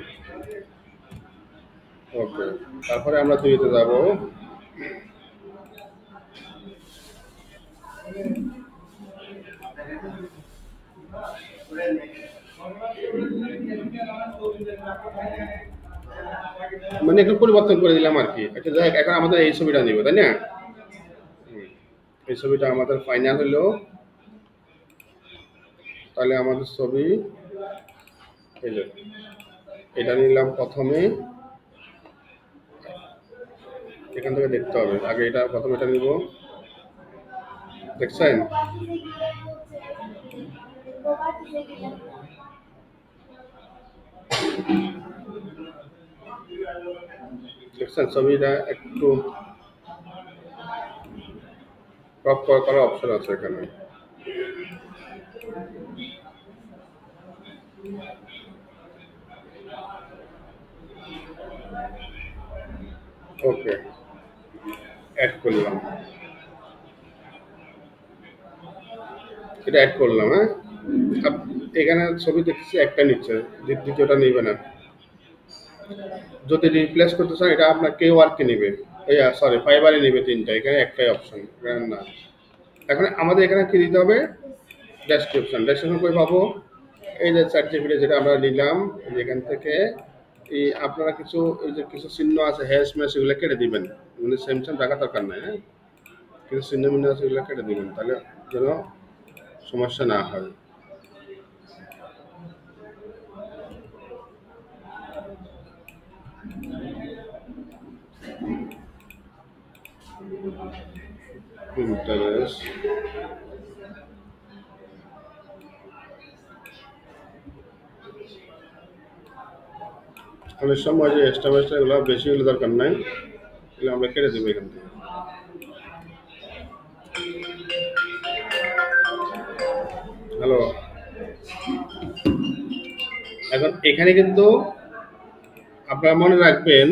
ওকে, তারপরে আমরা দুইতে যাব। মানে একটু পরিবর্তন করে দিলাম আর কি। আচ্ছা যাই হোক, এখন আমাদের এই ছবিটা নিব, তাই না? হুম, এই ছবিটা আমাদের ফাইনাল হলো। তাহলে আমাদের ছবি এই যে, এটা নিলাম প্রথমে। এখান থেকে দেখতে হবে, আগে এটা প্রথমে এটা নিব। দেখছেন? দেখছেন ছবিটা একটু ক্রপ করার অপশন আছে এখানে। ওকে, অ্যাড করলাম। এটা অ্যাড করলাম, হ্যাঁ। এখানে ছবি দেখতেছি একটা নিচ্ছে, দ্বিতীয়টা নিবে না। যদি রিপ্লেস করতে চান, এটা আপনার কেউ আর কি নিবে। সরি, ফাইবারে নিবে তিনটা, এখানে একটাই অপশন, এখানে না। এখন আমাদের এখানে কি দিতে হবে? ডেসক্রিপশন। ডেসক্রিপশন কই পাবো? এই যে সার্টিফিকেট যেটা আমরা নিলাম, এই যে এখান থেকে এই আপনারা কিছু, এই যে কিছু চিহ্ন আছে, হ্যাশ ম্যাশ, এগুলো কেটে দিবেন। মানে সেম সেম রাখা দরকার নাই, হ্যাঁ। কিছু চিহ্ন মিহ্ন আছে, এগুলো কেটে দিবেন, তাহলে যেন সমস্যা না হয়। ইন্টারেস্ট, অনেক সময় যে এক্সট্রা ম্যাক্সট্রা এগুলো বেশি হলে দরকার নাই, এগুলো আমরা কেটে দেবো এখান থেকে। হ্যালো, এখন এখানে কিন্তু আপনারা মনে রাখবেন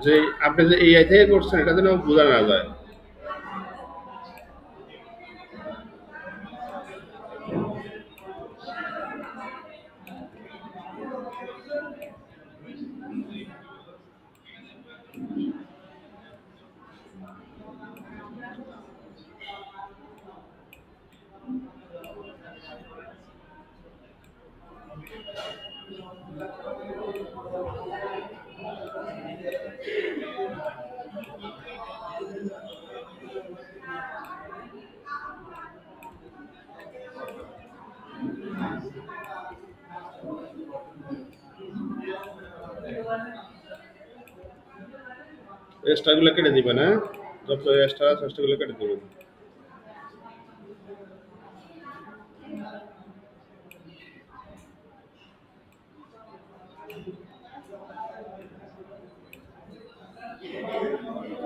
যে আপনি যে এই থেকে করছেন, এটা যেন বোঝা না যায়। এক্সট্রাগুলো কেটে দিবেন, হ্যাঁ। যত এক্সট্রা আছে এক্সট্রাগুলো কেটে দিবেন।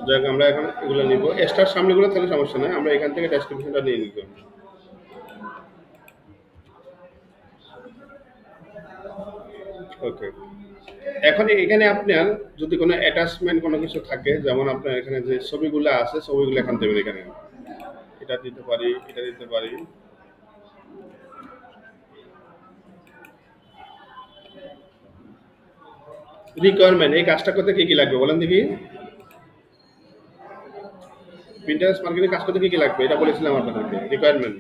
যাক, আমরা এখন এগুলো নিব। এক্সট্রার সামনেগুলো তাহলে সমস্যা নাই, আমরা এখান থেকে ডেসক্রিপশনটা নিয়ে নিব। ওকে, এখন এখানে আপনার যদি কোনো অ্যাটাচমেন্ট কোনো কিছু থাকে, যেমন আপনার এখানে যে ছবিগুলো আছে, ছবিগুলো এখান দেবেন এখানে। এটা দিতে পারি, এটা দিতে পারি। রিকোয়ারমেন্ট, এই কাজটা করতে কি কি লাগবে বলেন দেখি। প্রিন্টারেস্ট মার্কেটিং কাজ করতে কি কি লাগবে, এটা বলেছিলাম আপনাদেরকে। রিকোয়ারমেন্ট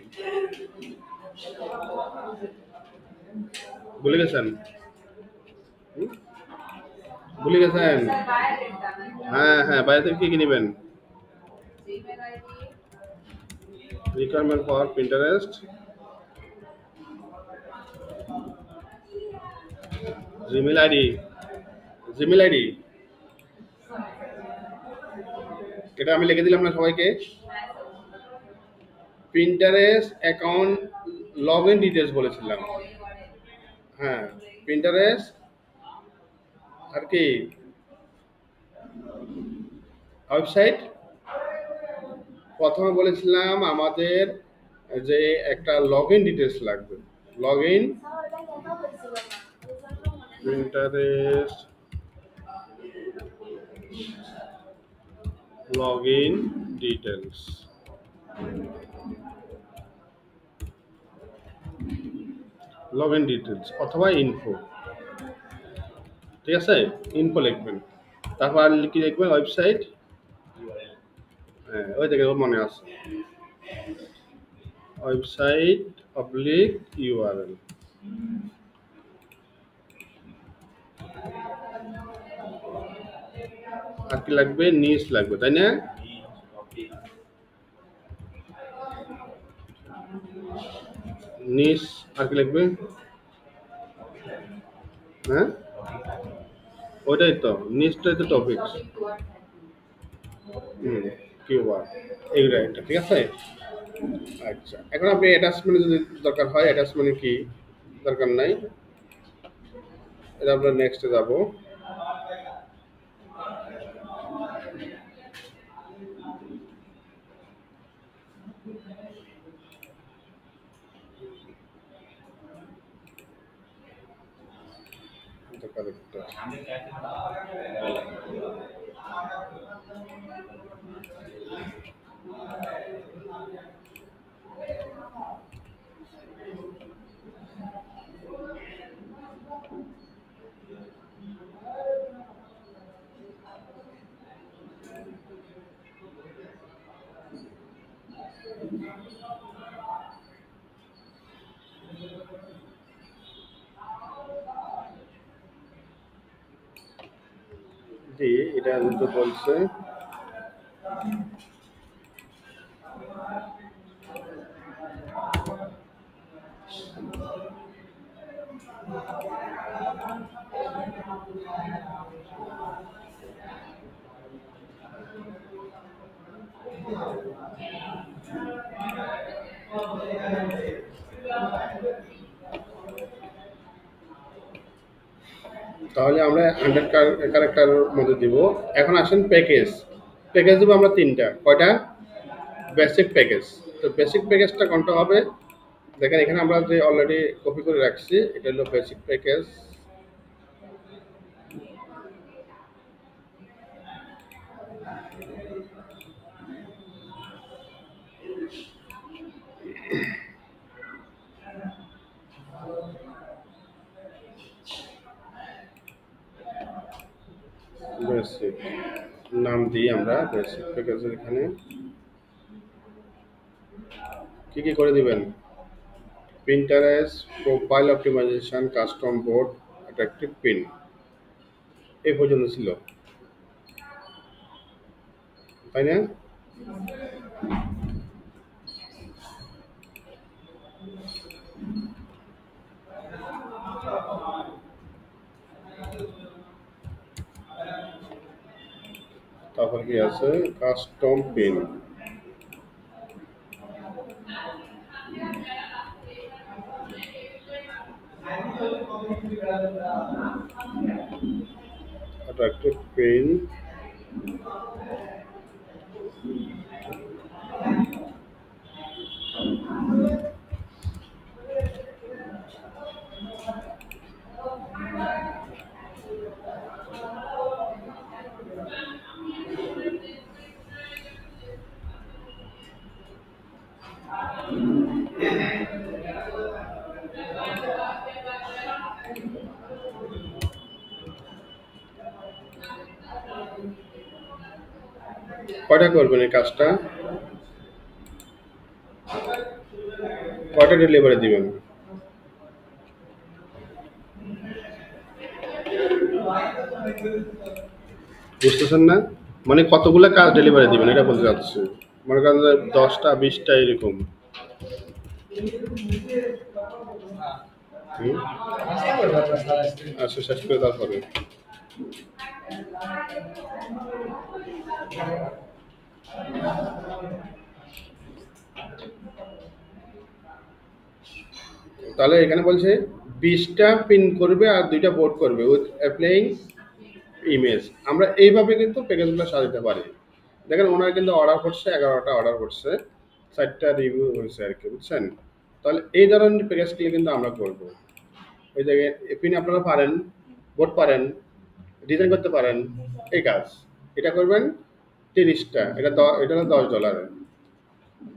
ভুলে গেছেন? হুম? ভুলে গেছেন? হ্যাঁ হ্যাঁ, বাইরে থেকে কি কি নেবেন? Requirement for Pinterest, Gmail ID. Gmail ID, এটা আমি লিখে দিলাম না সবাইকে। Pinterest account log in details বলেছিলাম। হ্যাঁ, প্রিন্টারেস্ট আর কি, ওয়েবসাইট। প্রথমে বলেছিলাম আমাদের যে একটা লগ ইন ডিটেলস লাগবে। Log in Pinterest log in details. Log in details অথবা ইনফো, ঠিক আছে? ইনফো লিখবেন, তারপর আর কি লিখবেন? ওয়েবসাইট, হ্যাঁ ওই দেখে মনে আছে, ওয়েবসাইট অবলিক ইউআরএল। আর কি লাগবে? নিচ লাগবে, তাই না? নিচ, আর কি লাগবে? হ্যাঁ, ওইটাই তো, নিচটাই তো টপিকস। হুম, কিউআর, এইগুলো একটা, ঠিক আছে? আচ্ছা, এখন আপনি অ্যাটাচমেন্ট যদি দরকার হয়, অ্যাটাচমেন্ট কি দরকার নাই, এটা আমরা নেক্সটে যাব। দরকার একটা। জি, এটা কিন্তু বলছে তাহলে আমরা 100 ক্যারেক্টার মধ্যে দিব। এখন আসেন প্যাকেজ, প্যাকেজ দেবো আমরা তিনটা, কয়টা? Basic package. তো বেসিক প্যাকেজটা কোনটা হবে? দেখেন এখানে আমরা যে অলরেডি কপি করে রাখছি, এটা হলো বেসিক প্যাকেজ। বেসিক নাম দিই আমরা বেসিক প্যাকেজের, এখানে কি কি করে দিবেন? Pinterest, profile optimization, custom board, attractive pin, এই পর্যন্ত ছিল, তাই না? তারপর কি আছে? কাস্টম পিন, অ্যাট্রাকটিভ পিন, কয়টা করবেন এই কাজটা? কয়টা ডেলিভারি দিবেন? বুঝতেছেন না? মানে কতগুলো কাজ ডেলিভারি দিবেন এটা বলতে চাচ্ছি। মনে করেন যে 10টা 20টা এরকম। হুম? আচ্ছা, শেষ করে তারপরে। তাহলে এখানে বলছে 20টা পিন করবে আর 2টা বোর্ড করবে উইথ অ্যাপ্লাইং ইমেজ। আমরা এইভাবে কিন্তু প্যাকেজগুলো সাজাতে পারি। দেখেন ওনারা কিন্তু অর্ডার করছে, 11টা অর্ডার করছে, 4টা রিভিউ হয়েছে আর কি, বুঝছেন? তাহলে এই ধরনের প্যাকেজগুলো কিন্তু আমরা করব। ওই জায়গায় পিন আপনারা পারেন, বোর্ড পারেন, ডিজাইন করতে পারেন, এই কাজ। এটা করবেন 30টা, এটা হলো $10।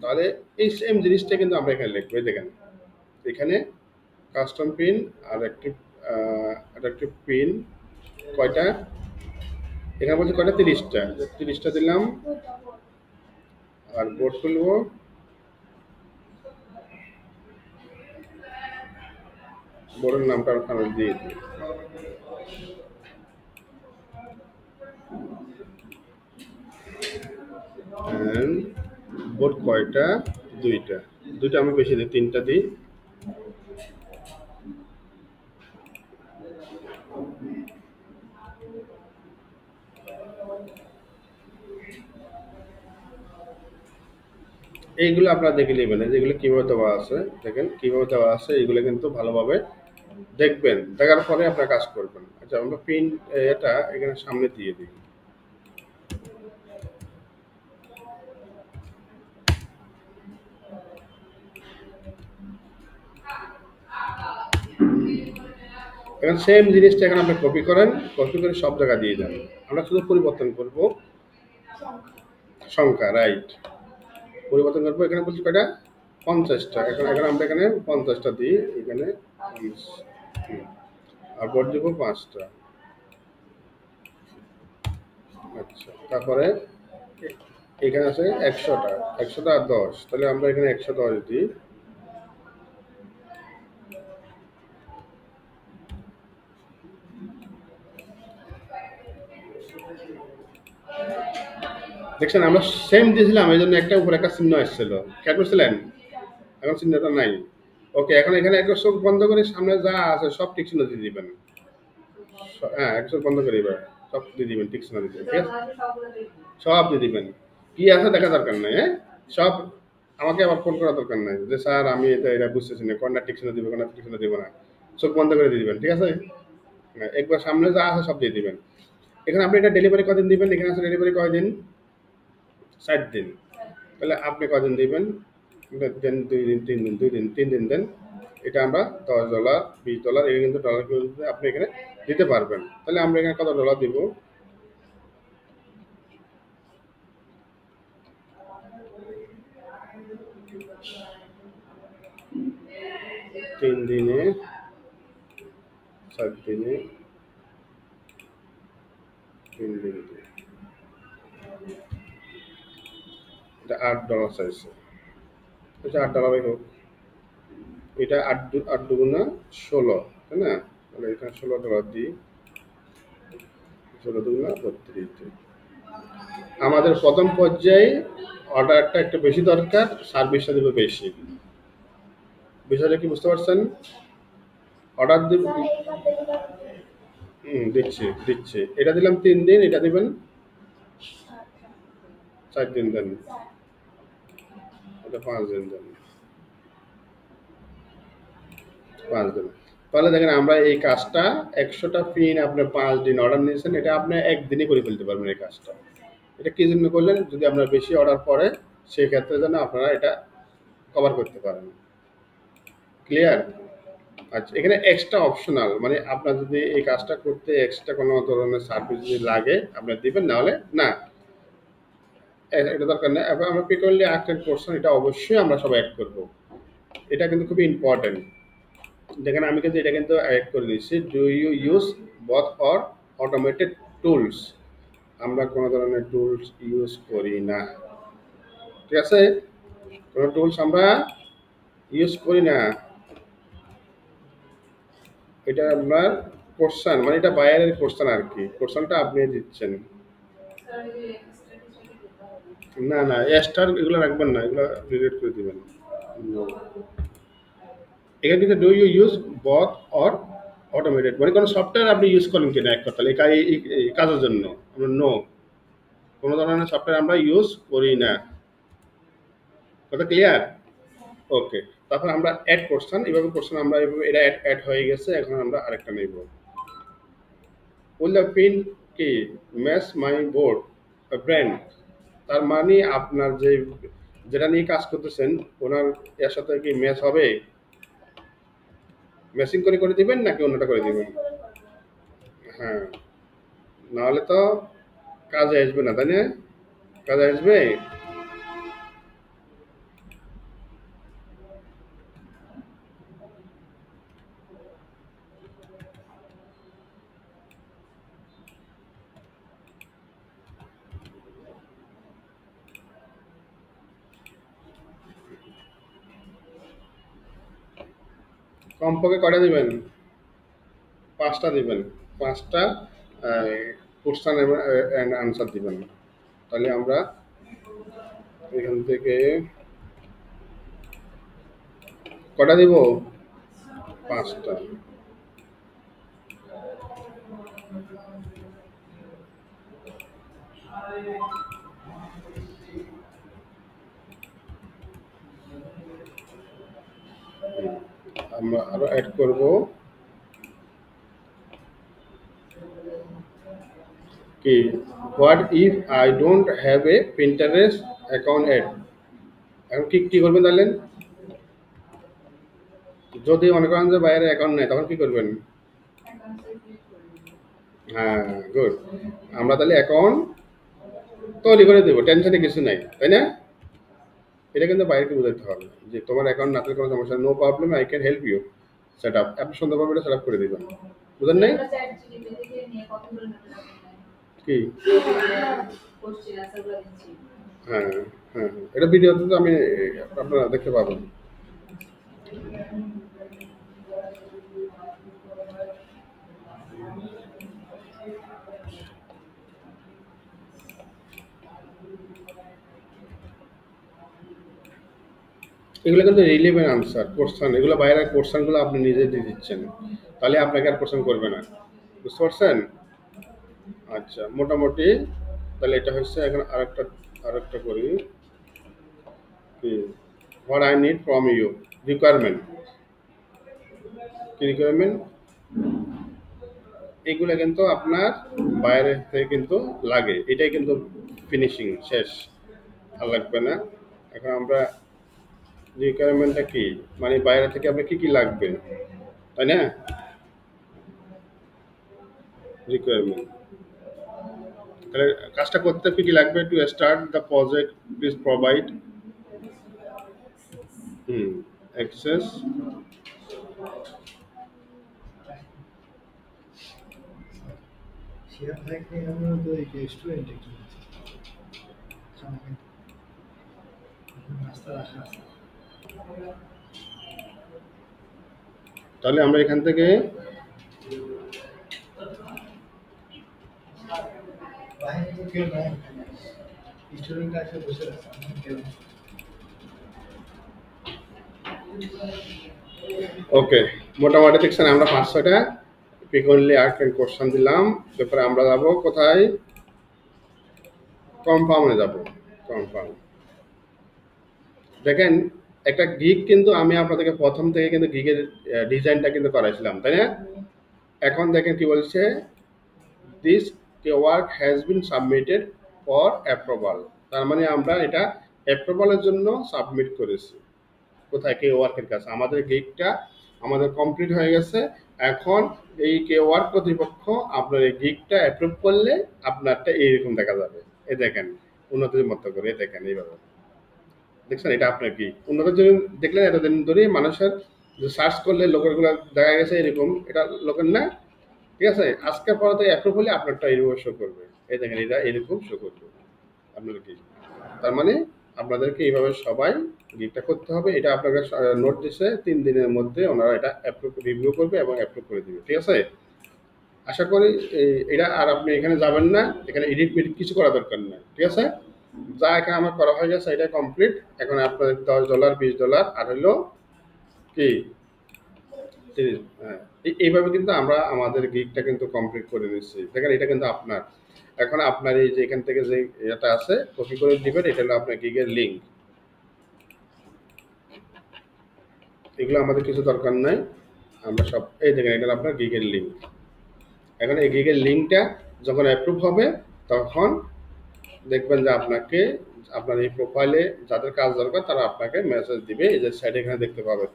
তাহলে এই সেম জিনিসটা কিন্তু আমরা এখানে লিখবো, এই দেখেন এখানে কাস্টম পিন আর একটি অ্যাডাপটিভ পিন কয়টা? এখানে বলছে কয়টা? 30টা। 30টা দিলাম। আর বোর্ড খুলবো। বোর্ডের নামটা ওখানে দিয়ে দিই। And বোর্ড কয়টা? 2টা। 2টা আমি বেশি দিই, 3টা দিই। এইগুলো আপনারা দেখে নেবেন, যেগুলো কিভাবে দেওয়া আছে, দেখেন কিভাবে দেওয়া আছে, এইগুলো কিন্তু ভালোভাবে দেখবেন, দেখার পরে আপনার কাজ করবেন। আচ্ছা, আমরা পিন এটা এখানে সামনে দিয়ে দিই। এখন সেম জিনিসটা এখানে আপনি কপি করেন, কপি করে সব জায়গা দিয়ে দেন। আমরা শুধু পরিবর্তন করব সংখ্যা, রাইট। পরিবর্তন করবো, এখানে বলছি কয়টা? 50টা। এখন এখন আমরা এখানে 50টা দিই এখানে। আর বোর্ড দিব 5টা। আচ্ছা, তারপরে এখানে আছে 100টা। 100টা আর 10, তাহলে আমরা এখানে 110 দিই। দেখছেন আমরা সেম দিয়েছিলাম, এই জন্য একটা উপরে একটা চিহ্ন এসেছিল, খেয়াল করছিলেন? এখন চিহ্নটা নাই। ওকে, এখন এখানে একটা চোখ বন্ধ করে সামনে যা আছে সব টিক চিহ্ন দিয়ে দিবেন। হ্যাঁ, এক চোখ বন্ধ করে এবার সব দিয়ে দিবেন, টিক চিহ্ন দিয়ে দিবেন, ঠিক আছে? সব দিয়ে দিবেন। কি আছে দেখা দরকার নাই, হ্যাঁ? সব। আমাকে আবার ফোন করার দরকার নাই যে স্যার আমি এটা বুঝতেছি না, কোনটা টিক চিহ্ন দিব, কোনটা টিক চিহ্ন দিব না। চোখ বন্ধ করে দিয়ে দিবেন, ঠিক আছে? হ্যাঁ, একবার সামনে যা আছে সব দিয়ে দিবেন। এখানে আপনি এটা ডেলিভারি কদিন দিবেন? এখানে আছে ডেলিভারি কয়দিন? 7 দিন। তাহলে আপনি কদিন দিবেন? দেন 2 দিন, 3 দিন, 2 দিন, 3 দিন দেন। এটা আমরা $10, $20, এটা কিন্তু ডলার আপনি এখানে দিতে পারবেন। তাহলে আমরা এখানে কত ডলার দিব? 3 দিনে, 7 দিনে, 3 দিনে, এটা $8 চাইছে। আচ্ছা, $8 হোক। এটা 8 দুগুণা 16, তাই না? তাহলে এখানে $16 দিই। 16 দুগুণা 32 দিই। আমাদের প্রথম পর্যায়ে অর্ডারটা একটু বেশি দরকার, সার্ভিসটা দেবে বেশি। বিষয়টা কি বুঝতে পারছেন? অর্ডার দিব। দিচ্ছি দিচ্ছি। এটা দিলাম 3 দিন, এটা দিবেন 4 দিন দেন, এটা 5 দিন দেন, 5 দিন। তাহলে দেখেন আমরা এই কাজটা 100টা পিন আপনি 5 দিন অর্ডার নিয়েছেন, এটা আপনি একদিনই করে ফেলতে পারবেন এই কাজটা। এটা কি জন্য করলেন? যদি আপনার বেশি অর্ডার পড়ে সেই ক্ষেত্রে যেন আপনারা এটা কভার করতে পারেন। ক্লিয়ার? আচ্ছা, এখানে এক্সট্রা অপশনাল, মানে আপনার যদি এই কাজটা করতে এক্সট্রা কোনো ধরনের সার্ভিস যদি লাগে আপনার দিবেন, না হলে না, এটা দরকার নেই। এবার আমরা পিকলি অ্যাক্টেড পোর্শন, এটা অবশ্যই আমরা সবাই অ্যাড করব। এটা কিন্তু খুবই ইম্পর্টেন্ট। দেখেন আমি কিন্তু এটা কিন্তু অ্যাড করে দিচ্ছি। Do you use both or automated tools? আমরা কোনো ধরনের টুলস ইউজ করি না, ঠিক আছে? কোনো টুলস আমরা ইউজ করি না। এটা আপনার কোশ্চেন, মানে এটা বাইরের কোশ্চেন আর কি, কোশ্চেনটা আপনি দিচ্ছেন। না না, স্টার এগুলো রাখবেন না, এগুলো ডিলিট করে দিবেন। No. এখানে কিন্তু do you use both or automated, মানে কোনো সফটওয়্যার আপনি ইউজ করেন কিনা এক কথা, এই কাজের জন্য আমরা নো, কোনো ধরনের সফটওয়্যার আমরা ইউজ করি না। কথা ক্লিয়ার? ওকে। তারপর আমরা অ্যাড কোশ্চেন, এইভাবে কোশ্চেন আমরা এইভাবে এটা অ্যাড হয়ে গেছে। এখন আমরা আরেকটা নেব। উইল দ্য পিন কি ম্যাচ মাই বোর্ড ব্র্যান্ড? তার মানে আপনার যে যেটা নিয়ে কাজ করতেছেন ওনার এর সাথে কি ম্যাচ হবে? ম্যাচিং করে করে দিবেন নাকি অন্যটা করে দিবেন? হ্যাঁ, নাহলে তো কাজে আসবে না, তাই না? কাজে আসবে। কমপক্ষে কয়টা দিবেন? 5টা দিবেন। 5টা কোশ্চেন অ্যান্ড আনসার দিবেন। তাহলে আমরা এখান থেকে কটা দিব? 5টা। আমরা আরো অ্যাড করব কি, what if I don't have a Pinterest account add. এখন কি কি করবেন তাহলে? যদি মনে করেন যে বাইরে অ্যাকাউন্ট নেই তখন কি করবেন? হ্যাঁ, গুড। আমরা তাহলে অ্যাকাউন্ট তৈরি করে দেবো, টেনশনে কিছু নাই, তাই না? এটা কিন্তু বাইরেকে বোঝাতে হবে যে তোমার অ্যাকাউন্ট না থাকলে কোনো সমস্যা, no problem, I can help you set up. আপনি সুন্দরভাবে এটা সেট আপ করে দিবেন। বুঝেন নাই কি? হ্যাঁ, হ্যাঁ, হ্যাঁ, এটা ভিডিওতে তো আমি আপনারা দেখতে পাবেন। এগুলো কিন্তু রিলেভেন্ট আনসার কোশ্চেন, এগুলো বাইরের কোশ্চেনগুলো আপনি নিজে দিয়ে দিচ্ছেন, তাহলে আপনাকে আর কোশ্চেন করবে না। বুঝতে পারছেন? আচ্ছা, মোটামুটি তাহলে এটা হচ্ছে। এখন আরেকটা করি কি, what I need from you, requirement. কি রিকোয়ারমেন্ট? এগুলো কিন্তু আপনার বাইরে থেকে কিন্তু লাগে, এটাই কিন্তু ফিনিশিং শেষ, আর লাগবে না। এখন আমরা রিকোয়ারমেন্টটা কি, মানে বাইরে থেকে আপনার কি কি লাগবে, তাই না? রিকোয়ারমেন্ট, তাহলে কাজটা করতে কি কি লাগবে? To start the project please provide access, share থাকলে আমরা তো এই রেস্টুরেন্টে কি নাস্তা রাখা আছে। তাহলে আমরা এখান থেকে বাইরে তো কেউ নাই, রেস্টুরেন্ট আছে বসে আছে, কেউ ওকে, মোটামুটি দেখছেন আমরা 5-6টা ফ্রিকোয়েন্টলি আর্ট অ্যান্ড কোশ্চেন দিলাম। তারপরে আমরা যাব কোথায়? কনফার্মে যাব। কনফার্ম, দেখেন একটা গিগ কিন্তু আমি আপনাদেরকে প্রথম থেকে কিন্তু গিগের ডিজাইনটা কিন্তু করাইছিলাম, তাই না? এখন দেখেন কি বলছে, this work has been submitted for approval. তার মানে আমরা এটা অ্যাপ্রুভালের জন্য সাবমিট করেছি। কোথায়? কে ওয়ার্কের কাছে। আমাদের গিগটা আমাদের কমপ্লিট হয়ে গেছে। এখন এই কে ওয়ার্ক কর্তৃপক্ষ আপনার এই গিগটা অ্যাপ্রুভ করলে আপনারটা এইরকম দেখা যাবে। এই দেখেন, উন্নতির মতো করে, এই দেখেন এইভাবে। দেখছেন এটা আপনার কি উন্নত জন্য দেখলেন? এতদিন ধরে মানুষের যে সার্চ করলে লোকেরগুলো দেখা গেছে এরকম, এটা লোকের না, ঠিক আছে? আজকের পরে তো অ্যাপ্রুভ হলে আপনারটা এইরকম শো করবে। এই দেখেন এটা এরকম শো করবে আপনার কি। তার মানে আপনাদেরকে এইভাবে সবাই গিগটা করতে হবে। এটা আপনাকে নোট দিছে, 3 দিনের মধ্যে ওনারা এটা অ্যাপ্রুভ রিভিউ করবে এবং অ্যাপ্রুভ করে দিবে, ঠিক আছে? আশা করি এটা আর আপনি এখানে যাবেন না, এখানে এডিট মেডিট কিছু করা দরকার নেই, ঠিক আছে? যা এখানে আমার করা হয়ে গেছে এটা কমপ্লিট। এখন আপনাদের $10 $20 আর হলো কি 30, হ্যাঁ। এইভাবে কিন্তু আমরা আমাদের গিগটা কিন্তু কমপ্লিট করে নিচ্ছি। দেখেন এটা কিন্তু আপনার। এখন আপনার এই যে এখান থেকে যে এটা আছে কপি করে দিবেন, এটা হলো আপনার গিগের লিঙ্ক। এগুলো আমাদের কিছু দরকার নাই, আমরা সব এই দেখেন এটা হলো আপনার গিগের লিঙ্ক। এখন এই গিগের লিঙ্কটা যখন অ্যাপ্রুভ হবে তখন দেখবেন যে আপনাকে আপনার এই প্রোফাইলে যাদের কাজ দরকার তারা আপনাকে মেসেজ দিবে, এই যে সাইডে এখানে দেখতে পাবেন।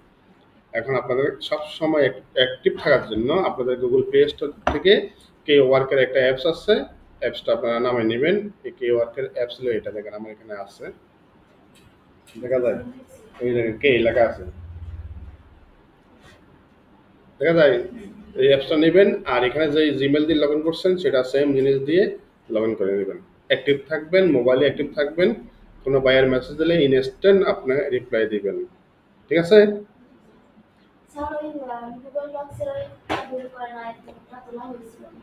এখন আপনাদের সবসময় অ্যাক্টিভ থাকার জন্য আপনাদের গুগল প্লে স্টোর থেকে কে ওয়ার্কের একটা অ্যাপস আছে, অ্যাপসটা আপনারা নামে নেবেন। এই কে ওয়ার্কের অ্যাপস হলো এটা, দেখেন আমার এখানে আছে, দেখা যায় এই দেখেন কে লেখা আছে, দেখা যায়। এই অ্যাপসটা নেবেন আর এখানে যে জিমেল দিয়ে লগ ইন করছেন সেটা সেম জিনিস দিয়ে লগ ইন করে নেবেন। অ্যাক্টিভ থাকবেন, মোবাইলে অ্যাক্টিভ থাকবেন, কোনো বায়ার মেসেজ দিলে ইনস্ট্যান্ট আপনার রিপ্লাই দিবেন, ঠিক আছে? ছাড়া ওই গুগল ডক্সের ওই বের করে না, একদমটা তোলা হয়েছিল না।